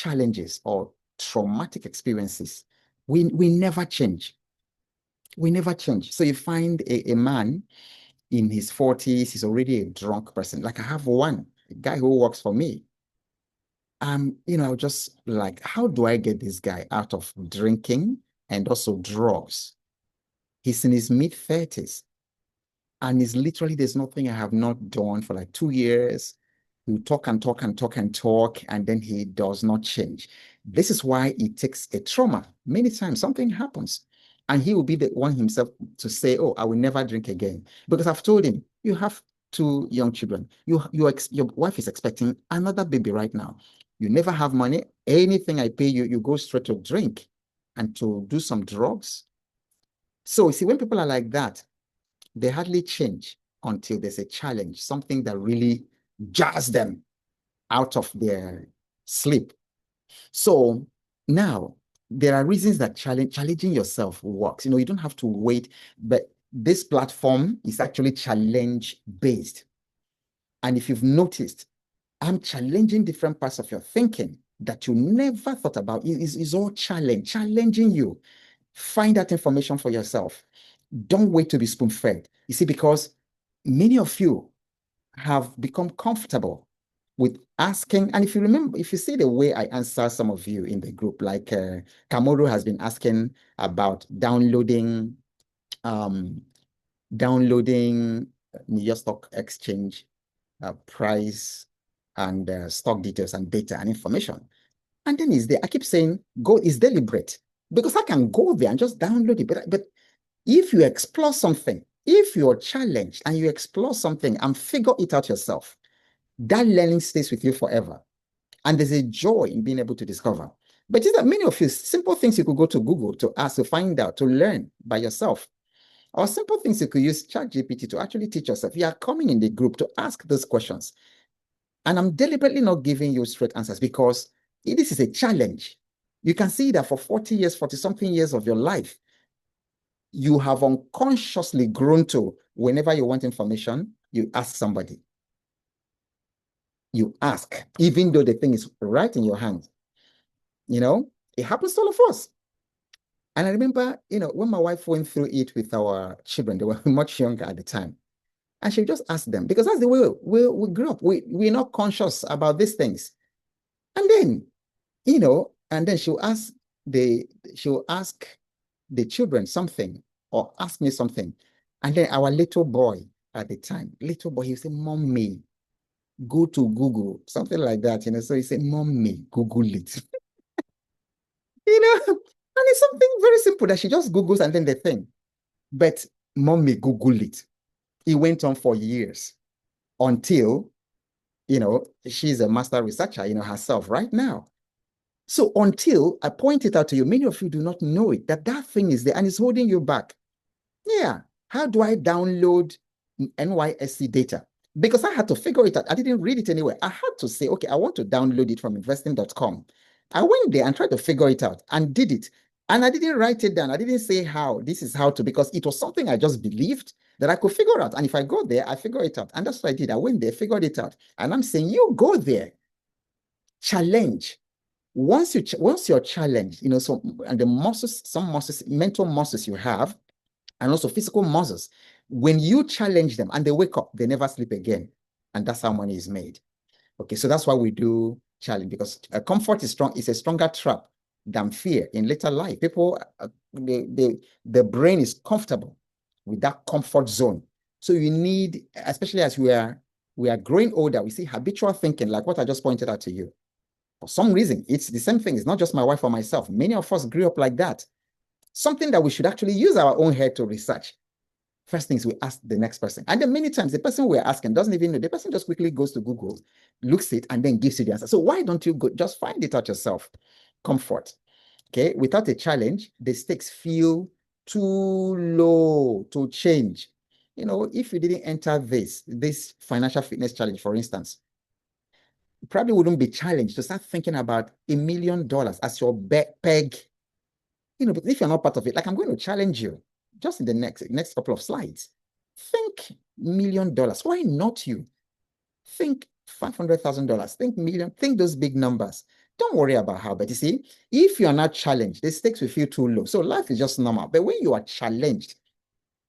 challenges or traumatic experiences, we never change. We never change. So you find a man in his 40s, he's already a drunk person. Like I have one, a guy who works for me. I was just like, how do I get this guy out of drinking and also drugs? He's in his mid-30s. And it's literally, there's nothing I have not done for like 2 years. You talk and talk and talk and talk, and then he does not change. This is why it takes a trauma. Many times something happens, and he will be the one himself to say, "Oh, I will never drink again," because I've told him, "You have 2 young children. Your wife is expecting another baby right now. You never have money. Anything I pay you, you go straight to drink and to do some drugs." So you see, when people are like that, they hardly change until there's a challenge, something that really jars them out of their sleep. So now there are reasons that challenging yourself works. You don't have to wait, but this platform is actually challenge-based. And if you've noticed, I'm challenging different parts of your thinking that you never thought about. It's all challenging you. Find that information for yourself. Don't wait to be spoon-fed. You see, because many of you have become comfortable with asking. And if you remember, if you see the way I answer some of you in the group, like Kamoro has been asking about downloading New York Stock Exchange price and stock details and data and information. And then is there, I keep saying, go is deliberate, because I can go there and just download it. But if you explore something, if you're challenged and you explore something and figure it out yourself, that learning stays with you forever. And there's a joy in being able to discover. But just that many of you, simple things you could go to Google to ask, to find out, to learn by yourself. Or simple things you could use ChatGPT to actually teach yourself. You are coming in the group to ask those questions. And I'm deliberately not giving you straight answers because this is a challenge. You can see that for 40 years, 40-something years of your life, you have unconsciously grown to whenever you want information, you ask somebody. You ask, even though the thing is right in your hand. It happens to all of us. And I remember, when my wife went through it with our children, they were much younger at the time. And she just asked them, because that's the way we grew up. We're not conscious about these things. And then, and then she'll ask the children something or ask me something. And then our little boy at the time, he'll say, "Mommy, go to Google," something like that, So he said, "Mommy, Google it." And it's something very simple that she just Googles and then the thing. But "Mommy, Google it." It went on for years until, she's a master researcher, herself right now. So until I point it out to you, many of you do not know it, that thing is there and it's holding you back. Yeah. How do I download NYSC data? Because I had to figure it out. I didn't read it anywhere. I had to say, okay, I want to download it from investing.com. I went there and tried to figure it out and did it. And I didn't write it down. I didn't say how, this is how to, because it was something I just believed that I could figure out. And if I go there, I figure it out. And that's what I did. I went there, figured it out. And I'm saying, you go there, challenge. Once you're challenged, and the muscles, some muscles, mental muscles you have, and also physical muscles, when you challenge them and they wake up, they never sleep again. And that's how money is made. Okay, so that's why we do challenge, because comfort is a stronger trap than fear in later life. People, the brain is comfortable with that comfort zone. So you need, especially as we are growing older, we see habitual thinking, like what I just pointed out to you. For some reason, it's the same thing. It's not just my wife or myself. Many of us grew up like that. Something that we should actually use our own head to research. First things we ask the next person. And then many times the person we're asking doesn't even know. The person just quickly goes to Google, looks it, and then gives you the answer. So why don't you go just find it out yourself? Comfort. Okay. Without a challenge, the stakes feel too low to change. If you didn't enter this financial fitness challenge, for instance, you probably wouldn't be challenged to start thinking about $1 million as your peg. But if you're not part of it, like I'm going to challenge you just in the next couple of slides. Think $1 million. Why not you? Think $500,000. Think million. Think those big numbers. Don't worry about how, but you see, if you are not challenged, the stakes will feel too low. So life is just normal. But when you are challenged,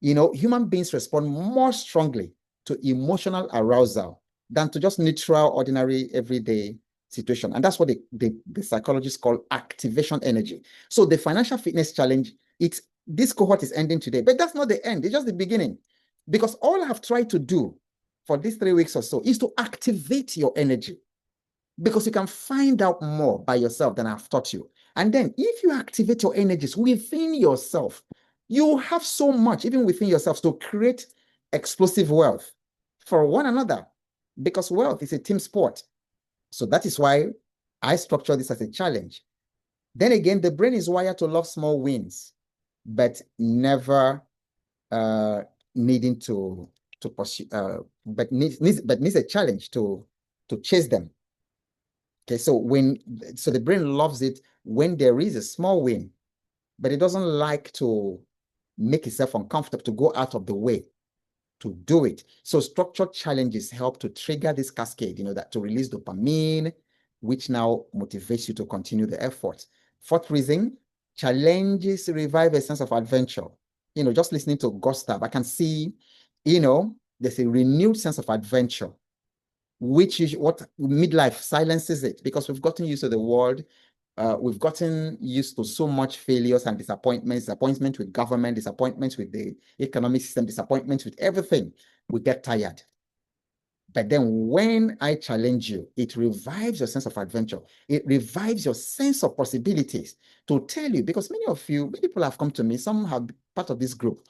human beings respond more strongly to emotional arousal than to just neutral, ordinary, everyday situation. And that's what the psychologists call activation energy. So the financial fitness challenge, this cohort is ending today, but that's not the end. It's just the beginning. Because all I have tried to do for these 3 weeks or so is to activate your energy. Because you can find out more by yourself than I've taught you. And then if you activate your energies within yourself, you have so much, even within yourself, to create explosive wealth for one another. Because wealth is a team sport. So that is why I structure this as a challenge. Then again, the brain is wired to love small wins, but never needing to pursue, but needs a challenge to chase them. Okay, so the brain loves it when there is a small win, but it doesn't like to make itself uncomfortable, to go out of the way to do it. So structured challenges help to trigger this cascade, that to release dopamine, which now motivates you to continue the effort. Fourth reason, challenges revive a sense of adventure. Just listening to Gustav, I can see, there's a renewed sense of adventure, which is what midlife silences it, because we've gotten used to the world. We've gotten used to so much failures and disappointments with government, disappointments with the economic system, disappointments with everything. We get tired. But then when I challenge you, it revives your sense of adventure. It revives your sense of possibilities to tell you, because many people have come to me, some have been part of this group,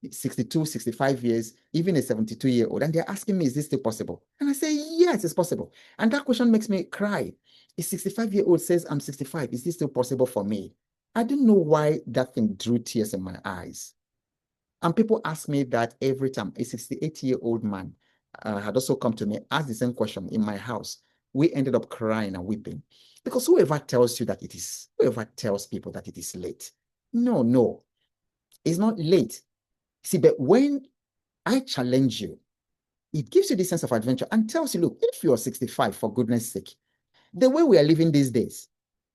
62, 65 years, even a 72-year-old, and they're asking me, is this still possible? And I say, yes, it's possible. And that question makes me cry. A 65-year-old says, I'm 65. Is this still possible for me? I don't know why that thing drew tears in my eyes. And people ask me that every time. A 68-year-old man had also come to me, asked the same question in my house. We ended up crying and weeping. Because whoever tells people that it is late. No, it's not late. See, but when I challenge you, it gives you this sense of adventure and tells you, look, if you're 65, for goodness sake, the way we are living these days,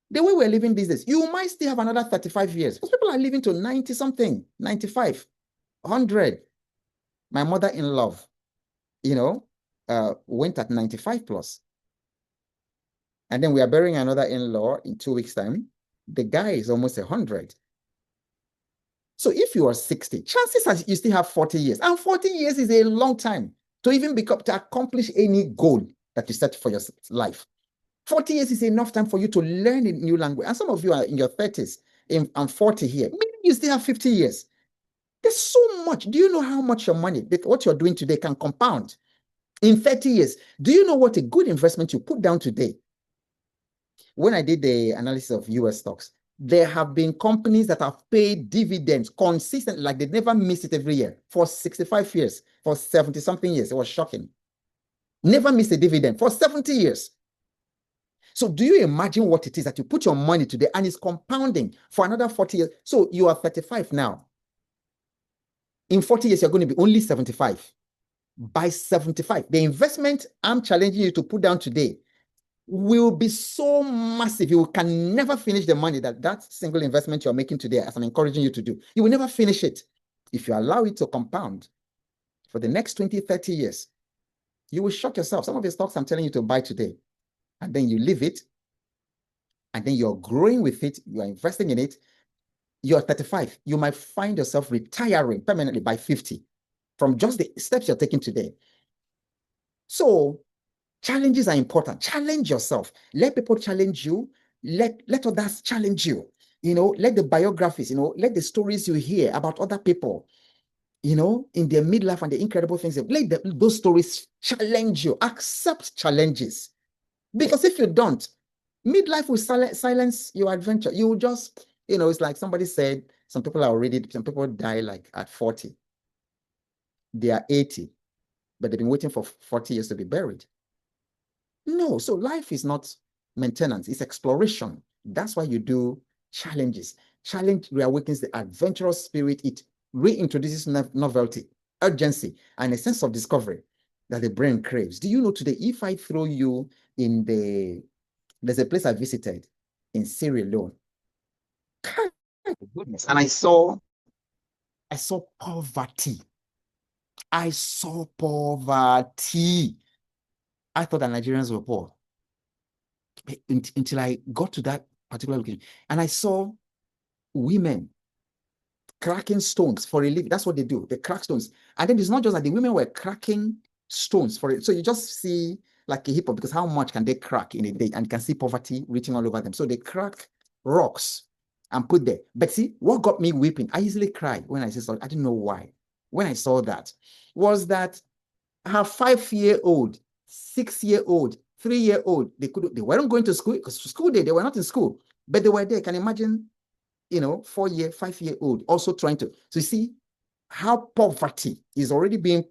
you might still have another 35 years. Because people are living to 90-something, 95, 100. My mother-in-law, went at 95 plus. And then we are burying another in-law in 2 weeks' time. The guy is almost 100. So if you are 60, chances are you still have 40 years. And 40 years is a long time to accomplish any goal that you set for your life. 40 years is enough time for you to learn a new language. And some of you are in your 30s and 40 here. Maybe you still have 50 years. There's so much. Do you know how much your money, what you're doing today, can compound in 30 years? Do you know what a good investment you put down today? When I did the analysis of US stocks, there have been companies that have paid dividends consistently, like they never miss it every year, for 65 years, for 70-something years. It was shocking. Never miss a dividend for 70 years. So do you imagine what it is that you put your money today and it's compounding for another 40 years? So you are 35 now. In 40 years, you're going to be only 75. By 75, the investment I'm challenging you to put down today will be so massive. You can never finish the money that single investment you're making today, as I'm encouraging you to do. You will never finish it. If you allow it to compound for the next 20, 30 years, you will shock yourself. Some of the stocks I'm telling you to buy today, and then you leave it, and then you're growing with it, you're investing in it, you're 35. You might find yourself retiring permanently by 50 from just the steps you're taking today. So challenges are important. Challenge yourself. Let people challenge you. Let others challenge you. Let the biographies, let the stories you hear about other people, in their midlife and the incredible things. Let those stories challenge you. Accept challenges. Because if you don't, midlife will silence your adventure. You will just, it's like somebody said, some people die like at 40. They are 80, but they've been waiting for 40 years to be buried. No, so life is not maintenance, it's exploration. That's why you do challenges. Challenge reawakens the adventurous spirit. It reintroduces novelty, urgency, and a sense of discovery that the brain craves. Do you know today, if I throw you in the There's a place I visited in Sierra Leone. Goodness. And I saw poverty. I saw poverty. I thought that Nigerians were poor until I got to that particular location. And I saw women cracking stones for a living. That's what they do. They crack stones. And then it's not just that the women were cracking stones for it. So you just see like a hip hop, because how much can they crack in a day? And you can see poverty reaching all over them. So they crack rocks and put there. But see, what got me weeping, I usually cry when I see something. I didn't know why. When I saw that, was that her 5-year-old, 6-year-old, 3-year-old, they weren't going to school, because school day, they were not in school, but they were there. Can you imagine, 4-year, 5-year-old also trying to. So you see how poverty is already being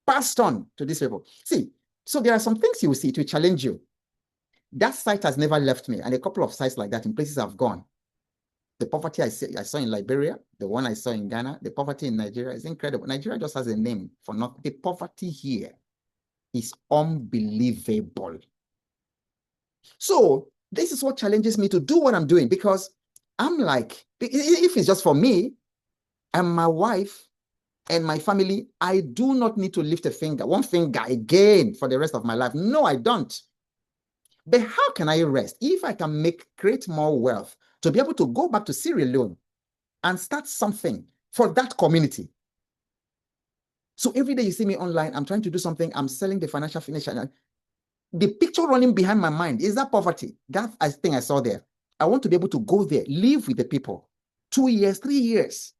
passed on to these people. See, so there are some things you will see to challenge you. That site has never left me, and a couple of sites like that in places I've gone. The poverty I saw in Liberia, the one I saw in Ghana, the poverty in Nigeria is incredible. Nigeria just has a name for not. The poverty here is unbelievable. So this is what challenges me to do what I'm doing, because I'm like, if it's just for me and my wife and my family, I do not need to lift one finger again for the rest of my life. No, I don't. But how can I rest if I can create more wealth to be able to go back to Sierra Leone and start something for that community? So every day you see me online, I'm trying to do something, I'm selling the financial finish. The picture running behind my mind is that poverty. That thing I saw there. I want to be able to go there, live with the people, 2 years, 3 years,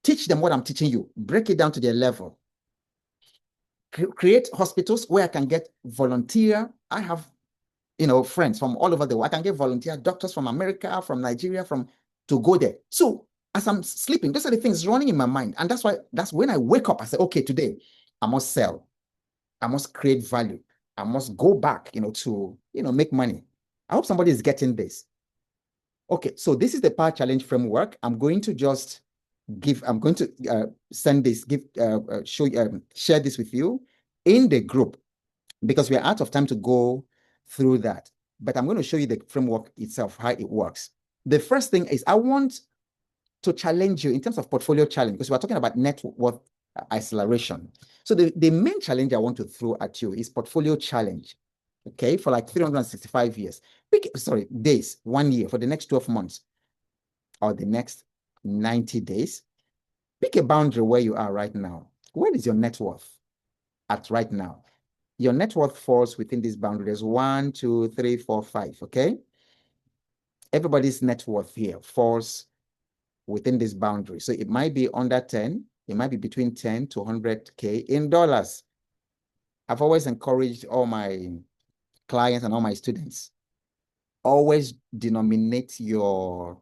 teach them what I'm teaching you, break it down to their level, create hospitals where I can get volunteer. I have, friends from all over the world. I can get volunteer doctors from America, from Nigeria, to go there. So as I'm sleeping, those are the things running in my mind. And that's when I wake up, I say, okay, today I must sell. I must create value. I must go back, to, make money. I hope somebody is getting this. Okay, so this is the Power Challenge framework. I'm going to just send this, share this with you in the group, because we are out of time to go through that. But I'm going to show you the framework itself, how it works. The first thing is I want to challenge you in terms of portfolio challenge, because we're talking about net worth acceleration. So the main challenge I want to throw at you is portfolio challenge. Okay, for like 365 days, 1 year, for the next 12 months, or the next 90 days. Pick a boundary where you are right now. Where is your net worth at right now? Your net worth falls within this boundary. There's 1, 2, 3, 4, 5, okay? Everybody's net worth here falls within this boundary. So it might be under 10, it might be between 10 to 100K in dollars. I've always encouraged all my clients and all my students, always denominate your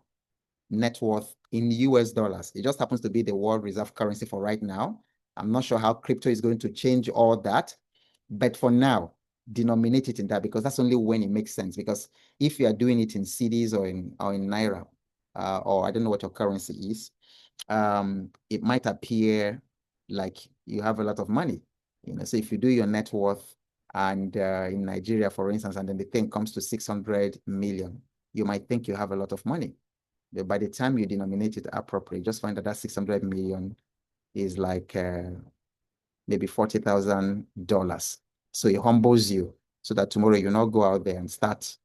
net worth in US dollars. It just happens to be the world reserve currency for right now. I'm not sure how crypto is going to change all that, but for now, denominate it in that, because that's only when it makes sense. Because if you are doing it in cedis or in Naira, or I don't know what your currency is, it might appear like you have a lot of money. So if you do your net worth and in Nigeria, for instance, and then the thing comes to 600 million, you might think you have a lot of money. But by the time you denominate it appropriately, just find that 600 million is like maybe $40,000. So it humbles you, so that tomorrow you not go out there and start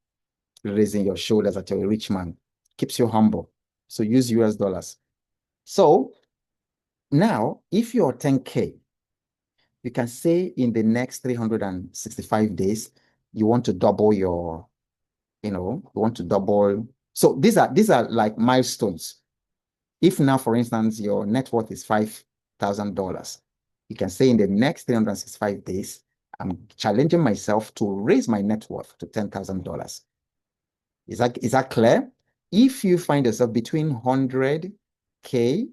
raising your shoulders at a rich man. Keeps you humble. So use US dollars. So now, if you're 10K, you can say in the next 365 days, you want to double your, you want to double. So these are like milestones. If now, for instance, your net worth is $5,000, you can say in the next 365 days, I'm challenging myself to raise my net worth to $10,000. Is that clear? If you find yourself between 100K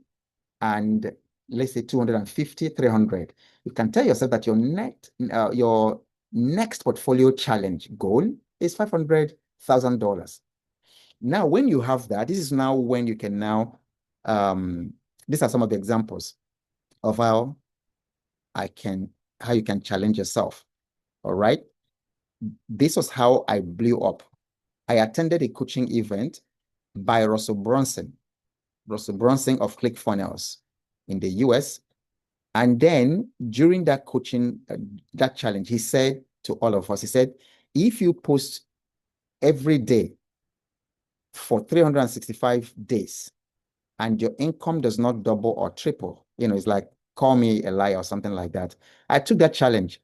and let's say 250, 300, you can tell yourself that your next portfolio challenge goal is $500,000. Now, when you have that, this is now when you can now, these are some of the examples of how you can challenge yourself. All right. this was how I blew up. I attended a coaching event by Russell Brunson of ClickFunnels in the US. And then during that coaching, that challenge, he said to all of us, he said, if you post every day for 365 days and your income does not double or triple, it's like, call me a liar or something like that. I took that challenge.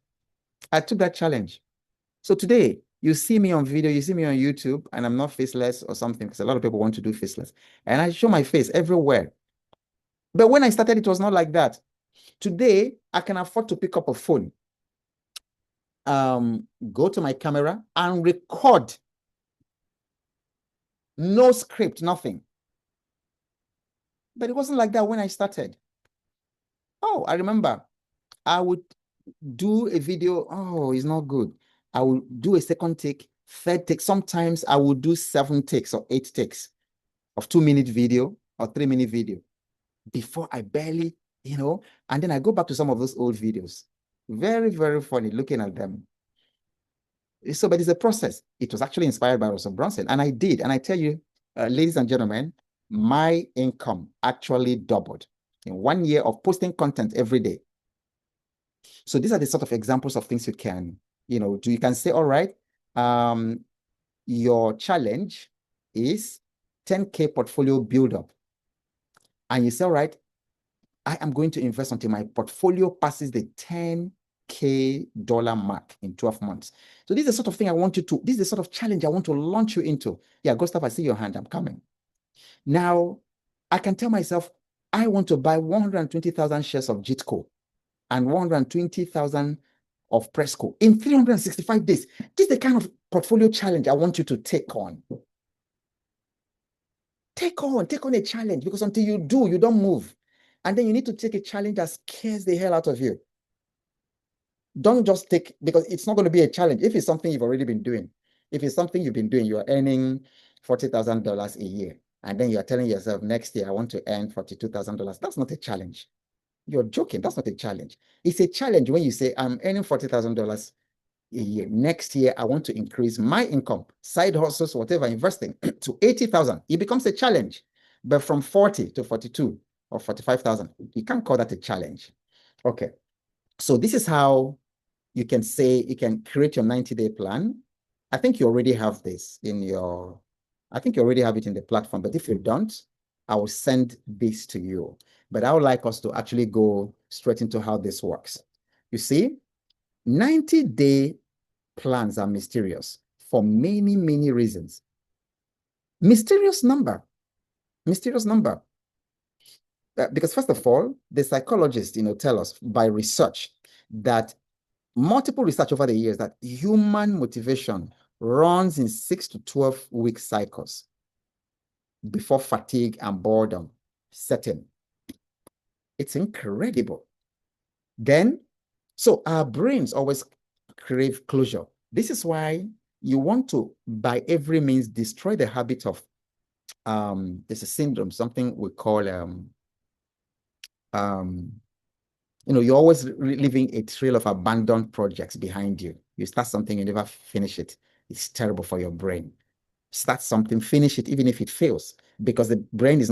So today, you see me on video, you see me on YouTube, and I'm not faceless or something, because a lot of people want to do faceless. And I show my face everywhere. But when I started, it was not like that. Today, I can afford to pick up a phone, go to my camera and record. No script, nothing. But it wasn't like that when I started. Oh, I remember I would do a video. Oh, it's not good. I will do a second take, third take. Sometimes I will do 7 takes or 8 takes of 2-minute video or 3-minute video before I barely, and then I go back to some of those old videos. Very, very funny looking at them. So, but it's a process. It was actually inspired by Russell Brunson, and I did. And I tell you, ladies and gentlemen, my income actually doubled in 1 year of posting content every day. So these are the sort of examples of things you can, do. You can say, all right, your challenge is 10K portfolio build-up. And you say, all right, I am going to invest until my portfolio passes the $10K mark in 12 months. So this is the sort of thing I want you to, this is the sort of challenge I want to launch you into. Yeah, Gustav, I see your hand, I'm coming. Now, I can tell myself, I want to buy 120,000 shares of Jitco and 120,000 of Presco in 365 days. This is the kind of portfolio challenge I want you to take on. Take on a challenge, because until you do, you don't move. And then you need to take a challenge that scares the hell out of you. Don't just take, because it's not going to be a challenge. If it's something you've already been doing, if it's something you've been doing, you're earning $40,000 a year. And then you're telling yourself, next year, I want to earn $42,000. That's not a challenge. You're joking. That's not a challenge. It's a challenge when you say, I'm earning $40,000 a year. Next year, I want to increase my income, side hustles, whatever, investing to 80,000. It becomes a challenge. But from 40 to 42 or 45,000, you can't call that a challenge. Okay. So this is how you can say, you can create your 90-day plan. I think you already have this in your, I think you already have it in the platform, but if you don't, I will send this to you. But I would like us to actually go straight into how this works. You see, 90-day plans are mysterious for many, many reasons. Mysterious number. Because first of all, the psychologists, tell us by research that multiple research over the years that human motivation runs in 6 to 12-week cycles before fatigue and boredom set in. It's incredible. Then, so our brains always crave closure. This is why you want to, by every means, destroy the habit of, there's a syndrome, something we call, you're always leaving a trail of abandoned projects behind you. You start something, you never finish it. It's terrible for your brain. Start something, finish it, even if it fails, because the brain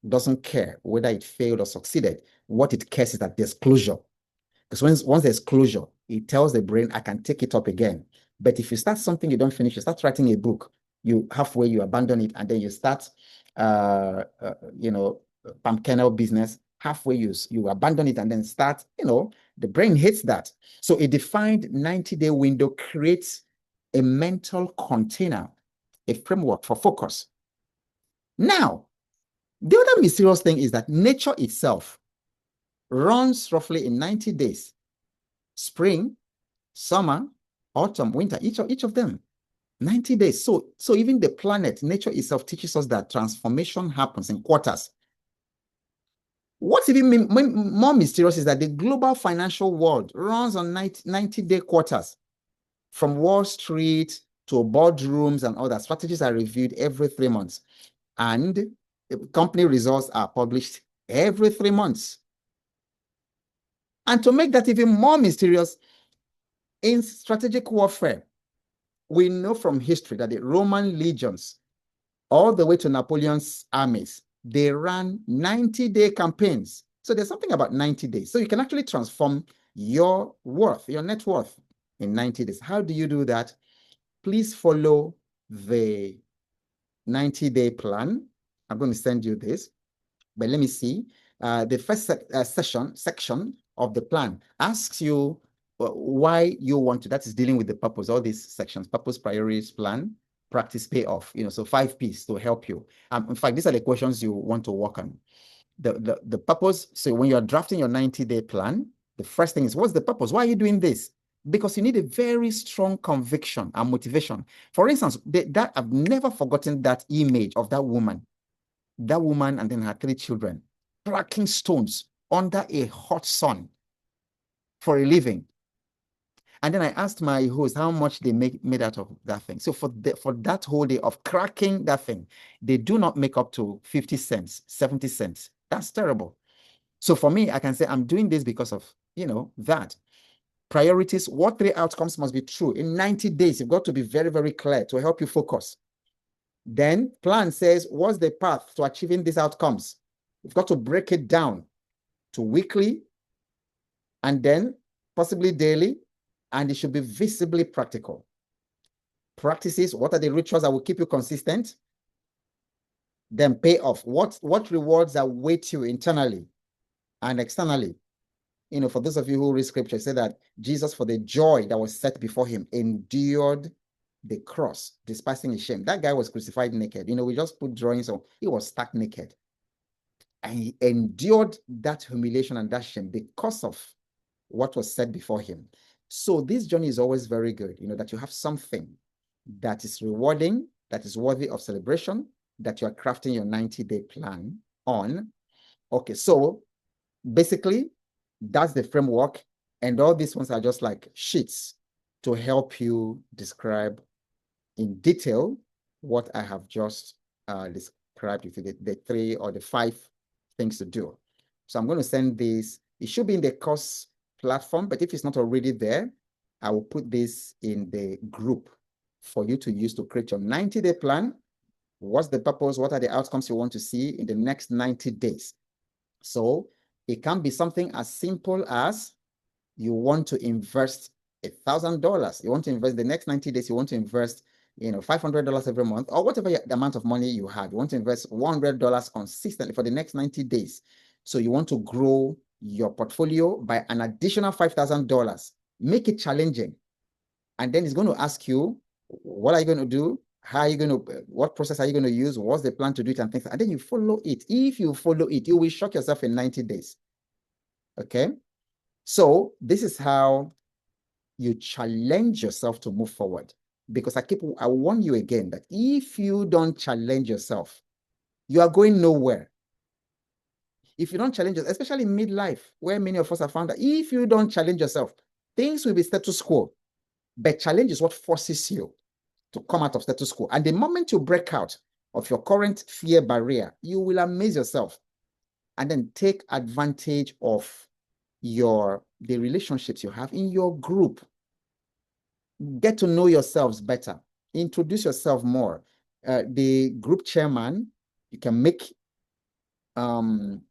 doesn't care whether it failed or succeeded. What it cares is that there's closure. Because once there's closure, it tells the brain, I can take it up again. But if you start something you don't finish, you start writing a book, you halfway, you abandon it, and then you start, palm kernel business, halfway you abandon it and then start, the brain hates that. So a defined 90-day window creates a mental container, a framework for focus. Now, the other mysterious thing is that nature itself runs roughly in 90 days. Spring, summer, autumn, winter, each of them, 90 days. So even the planet, nature itself teaches us that transformation happens in quarters. What's even more mysterious is that the global financial world runs on 90-day quarters. From Wall Street to boardrooms and all that, strategies are reviewed every 3 months. And company results are published every 3 months. And to make that even more mysterious, in strategic warfare, we know from history that the Roman legions, all the way to Napoleon's armies, they ran 90-day campaigns. So there's something about 90 days. So you can actually transform your worth, your net worth in 90 days. How do you do that? Please follow the 90-day plan. I'm going to send you this, but let me see. The first section of the plan asks you why you want to, that is dealing with the purpose, all these sections: purpose, priorities, plan, practice, payoff, so 5 P's to help you. In fact, these are the questions you want to work on. The purpose. So when you're drafting your 90-day plan, the first thing is, what's the purpose? Why are you doing this? Because you need a very strong conviction and motivation. For instance, that I've never forgotten that image of that woman and then her 3 children cracking stones under a hot sun for a living. And then I asked my host how much they made out of that thing. So for that whole day of cracking that thing, they do not make up to 50 cents, 70 cents. That's terrible. So for me, I can say I'm doing this because of, that. Priorities, what 3 outcomes must be true in 90 days? You've got to be very, very clear to help you focus. Then plan says, what's the path to achieving these outcomes? You've got to break it down to weekly and then possibly daily, and it should be visibly practical. Practices, what are the rituals that will keep you consistent? Then payoff, what rewards await you internally and externally? For those of you who read scripture, say that Jesus, for the joy that was set before him, endured the cross, despising his shame. That guy was crucified naked. We just put drawings on, he was stark naked. And he endured that humiliation and that shame because of what was said before him. So this journey is always very good, that you have something that is rewarding, that is worthy of celebration, that you are crafting your 90-day plan on. Okay, so basically, that's the framework. And all these ones are just like sheets to help you describe in detail what I have just described with you, the 3 or the 5 things to do. So I'm going to send this. It should be in the course platform, but if it's not already there, I will put this in the group for you to use to create your 90-day plan. What's the purpose? What are the outcomes you want to see in the next 90 days? So it can be something as simple as you want to invest $1,000. You want to invest the next 90 days. You want to invest, $500 every month, or whatever the amount of money you have. You want to invest $100 consistently for the next 90 days. So you want to grow your portfolio by an additional $5,000. Make it challenging. And then it's going to ask you, what are you going to do? How are you going to, what process are you going to use? What's the plan to do it and things? And then you follow it. If you follow it, you will shock yourself in 90 days. Okay. So this is how you challenge yourself to move forward. Because I warn you again that if you don't challenge yourself, you are going nowhere. If you don't challenge yourself, especially in midlife, where many of us have found that if you don't challenge yourself, things will be status quo. But challenge is what forces you to come out of status quo. And the moment you break out of your current fear barrier, you will amaze yourself and then take advantage of the relationships you have in your group. Get to know yourselves better. Introduce yourself more. The group chairman, you can make an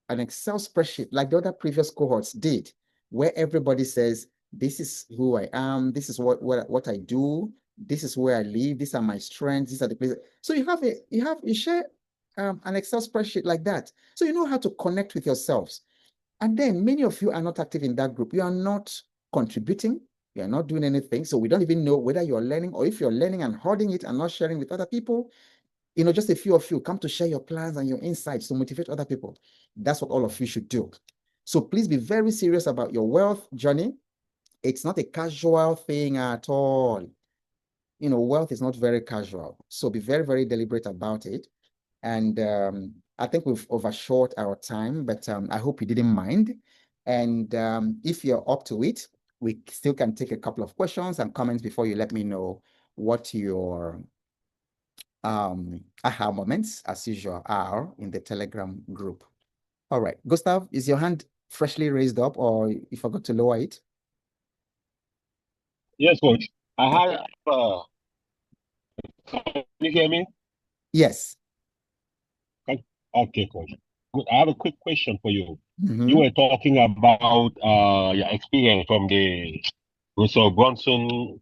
Excel spreadsheet like the other previous cohorts did, where everybody says, this is who I am, this is what I do, this is where I live, these are my strengths, these are the places. So you share an Excel spreadsheet like that. So you know how to connect with yourselves. And then many of you are not active in that group. You are not contributing. You are not doing anything. So we don't even know whether you're learning, or if you're learning and hoarding it and not sharing with other people. Just a few of you come to share your plans and your insights to motivate other people. That's what all of you should do. So please be very serious about your wealth journey. It's not a casual thing at all. Wealth is not very casual. So be very, very deliberate about it. And I think we've overshot our time, but I hope you didn't mind. And if you're up to it, we still can take a couple of questions and comments before you let me know what your aha moments, as usual, are in the Telegram group. All right, Gustav, is your hand freshly raised up, or you forgot to lower it? Yes, coach. I have, can you hear me? Yes. Okay, coach. Good. I have a quick question for you. You Mm-hmm. were talking about your experience from the Russell Brunson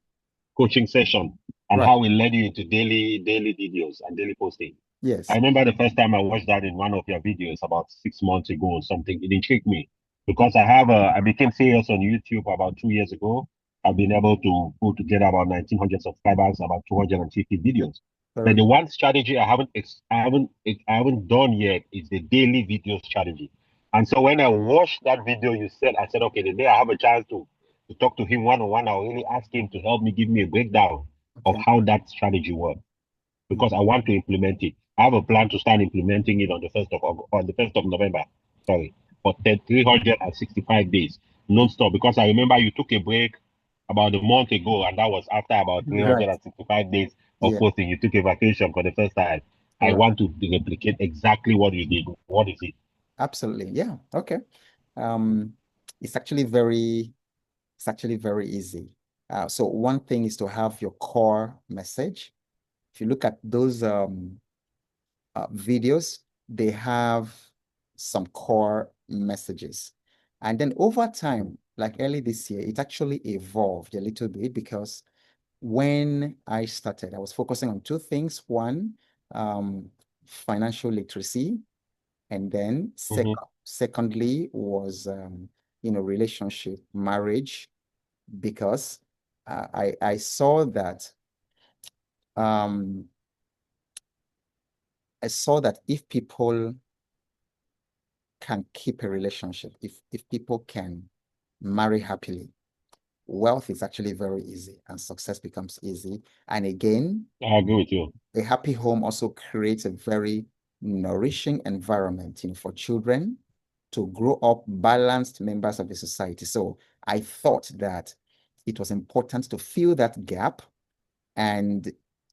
coaching session and Right. how it led you into daily videos and daily posting. I Yes. remember the first time I watched that in one of your videos about 6 months ago or something. It intrigued me because I became serious on YouTube about 2 years ago. I've been able to put together about 1900 subscribers, about 250 videos. But Very the good. one strategy I haven't done yet is the daily video strategy. And so when I watched that video you said, I said, okay, the day I have a chance to talk to him one on one, I'll really ask him to help me give me a breakdown of Okay. how that strategy works Mm. because I want to implement it. I have a plan to start implementing it on the first of November. Sorry, for 365 days non-stop. Because I remember you took a break about a month ago, and that was after about Right. 365 days of Yeah. posting. You took a vacation for the first time. I Right. want to replicate exactly what you did. What is it? Absolutely. Yeah. Okay. Um, it's actually very, it's actually very easy. So one thing is to have your core message. If you look at those videos, they have some core messages. And then over time, like early this year, it actually evolved a little bit because when I started, I was focusing on two things. One, financial literacy, and then Mhm. secondly was relationship, marriage, because I saw that um, if people can keep a relationship, if people can marry happily, wealth is actually very easy and success becomes easy. And again, I agree with you. a happy home also creates a very nourishing environment, for children to grow up balanced members of the society. So I thought that it was important to fill that gap. And,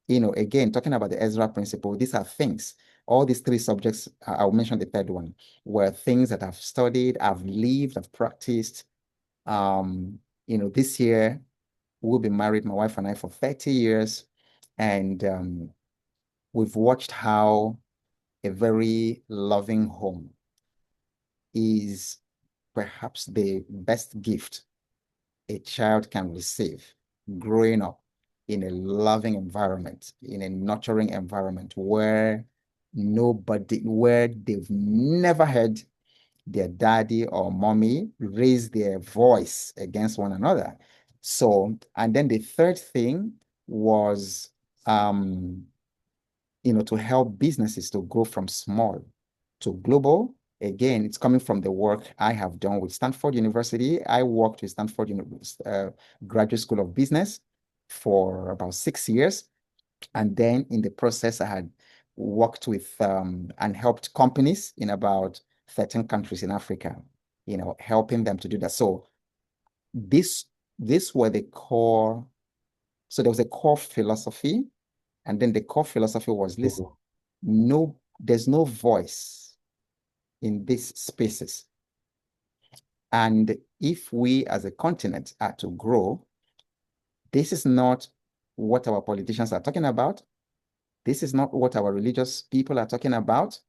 again, talking about the Ezra principle, these are things, all these three subjects, I'll mention the third one, were things that I've studied, I've lived, I've practiced. This year we'll be married, my wife and I, for 30 years. And we've watched how a very loving home is perhaps the best gift a child can receive growing up in a loving environment, in a nurturing environment where they've never heard their daddy or mommy raise their voice against one another. So, and then the third thing was, um, to help businesses to go from small to global. Again, it's coming from the work I have done with Stanford University. I worked with Stanford University, Graduate School of Business for about 6 years. And then in the process, I had worked with and helped companies in about 13 countries in Africa, helping them to do that. So this, this were the core. So there was a core philosophy. And then the core philosophy was, listen, Mhm. there's no voice in these spaces. And if we as a continent are to grow, this is not what our politicians are talking about. This is not what our religious people are talking about.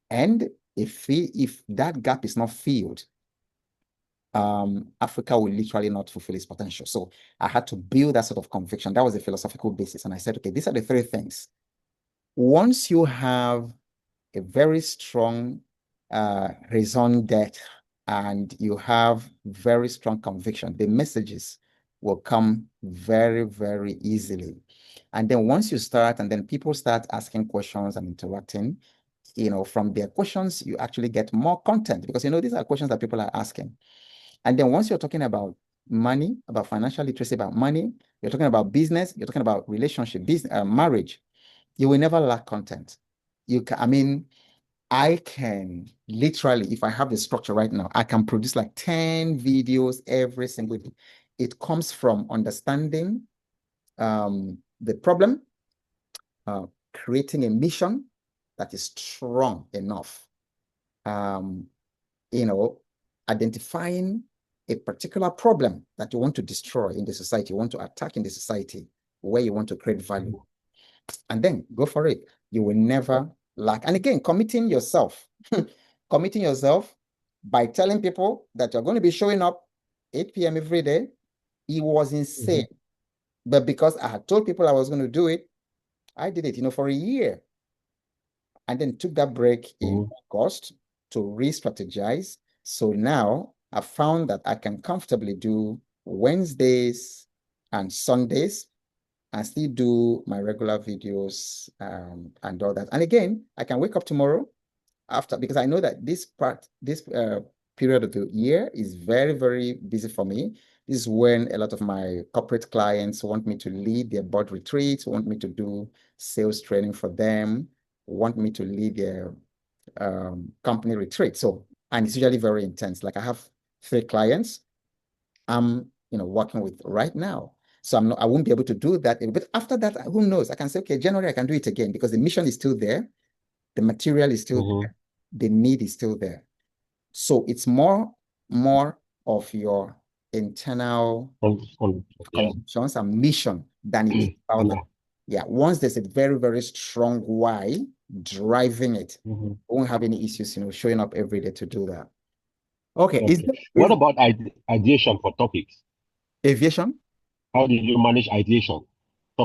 And if that gap is not filled, Africa will literally not fulfill its potential. So I had to build that sort of conviction. That was the philosophical basis. And I said, okay, these are the three things. Once you have a very strong raison d'etre and you have very strong conviction, the messages will come very, very easily. And then once you start, and then people start asking questions and interacting, from their questions, you actually get more content because, these are questions that people are asking. And then once you're talking about money, about financial literacy, about money, you're talking about business, you're talking about relationship, business, marriage, you will never lack content. I can literally, if I have the structure right now, I can produce like 10 videos every single day. It comes from understanding the problem, uh, creating a mission that is strong enough, um, you know, identifying a particular problem that you want to destroy in the society, you want to attack in the society, where you want to create value, and then go for it. You will never lack. And again, committing yourself, committing yourself by telling people that you're going to be showing up 8 p.m. every day. It was insane. But because I had told people I was going to do it, I did it, for a year. And then took that break in August to re-strategize. So now I found that I can comfortably do Wednesdays and Sundays and still do my regular videos and all that. And again, I can wake up tomorrow after, because I know that this period of the year is very, very busy for me. This is when a lot of my corporate clients want me to lead their board retreats, want me to do sales training for them, want me to lead their company retreat. So, and it's usually very intense. Like I have 3 clients I'm, working with right now. So I won't be able to do that. But after that, who knows? I can say, okay, January, I can do it again because the mission is still there. The material is still there. The need is still there. So it's more of your internal convictions and mission than it is about that. Yeah, once there's a very, very strong why driving it, we won't have any issues, showing up every day to do that. Okay. What about ideation for topics? Aviation? How did you manage ideation?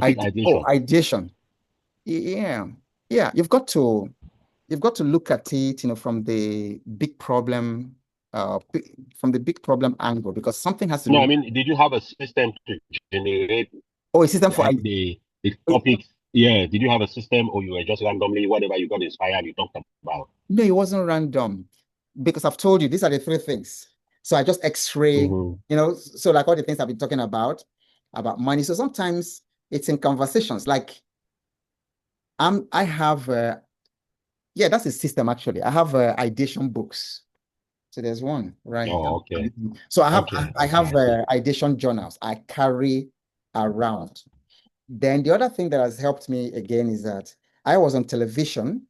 Ideation. Oh, ideation. Yeah. Yeah. You've got to look at it, from the big problem, angle, because something has to No, I mean, did you have a system to generate a system for the topics? Yeah. Did you have a system, or you were just randomly, whatever you got inspired, you talked about? No, it wasn't random, because I've told you these are the 3 things. So I just X-ray, so like all the things I've been talking about money. So sometimes it's in conversations. Like I have that's a system actually. I have ideation books. So there's one right here. Oh, okay. So I have ideation journals I carry around. Then the other thing that has helped me again is that I was on television,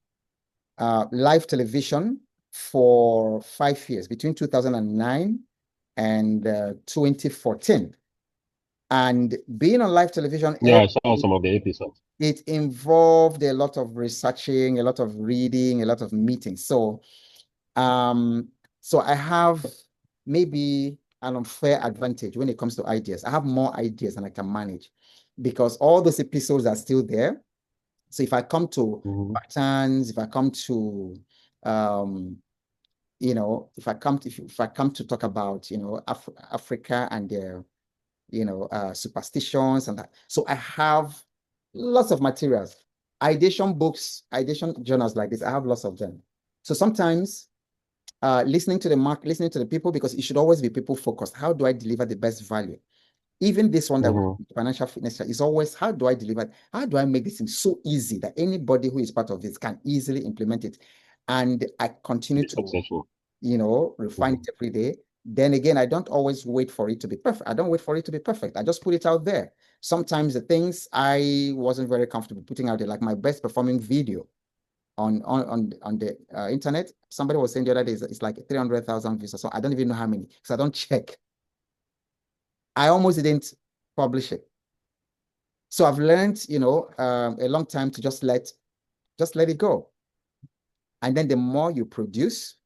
live television for 5 years, between 2009 and 2014. And being on live television, I saw some of the episodes. It involved a lot of researching, a lot of reading, a lot of meetings. So, so I have maybe an unfair advantage when it comes to ideas. I have more ideas than I can manage because all those episodes are still there. So if I come to patterns, if I come to, if I come to talk about, Africa and their, superstitions and that. So I have lots of materials, ideation books, ideation journals like this. I have lots of them. So sometimes listening to the people, because it should always be people focused. How do I deliver the best value? Even this one that financial fitness is always, how do I deliver? How do I make this thing so easy that anybody who is part of this can easily implement it? And I continue to, refine it every day. Then again, I don't always wait for it to be perfect. I don't wait for it to be perfect. I just put it out there. Sometimes the things I wasn't very comfortable putting out there, like my best performing video on the internet, somebody was saying the other day, it's like 300,000 views. So I don't even know how many, because I don't check. I almost didn't publish it. So I've learned, a long time to just let it go. And then the more you produce,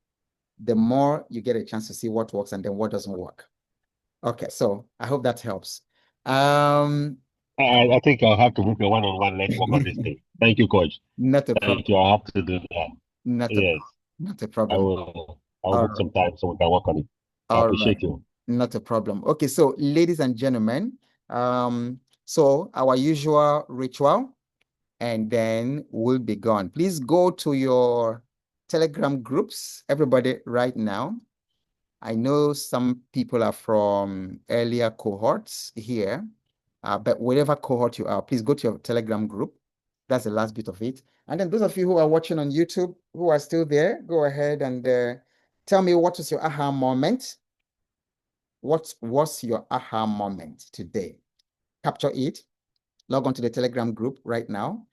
the more you get a chance to see what works and then what doesn't work. Okay, so I hope that helps. I think I'll have to book a one-on-one network on this thing. Thank you, Coach. Not a problem. Thank you. I'll have to do that. Not a problem. I'll book some time so we can work on it. I appreciate you. Not a problem. Okay, so ladies and gentlemen, so our usual ritual, and then we'll be gone. Please go to your Telegram groups, everybody, right now. I know some people are from earlier cohorts here, but whatever cohort you are, please go to your Telegram group. That's the last bit of it. And then those of you who are watching on YouTube, who are still there, go ahead and tell me, what was your aha moment? What was your aha moment today? Capture it. Log on to the Telegram group right now.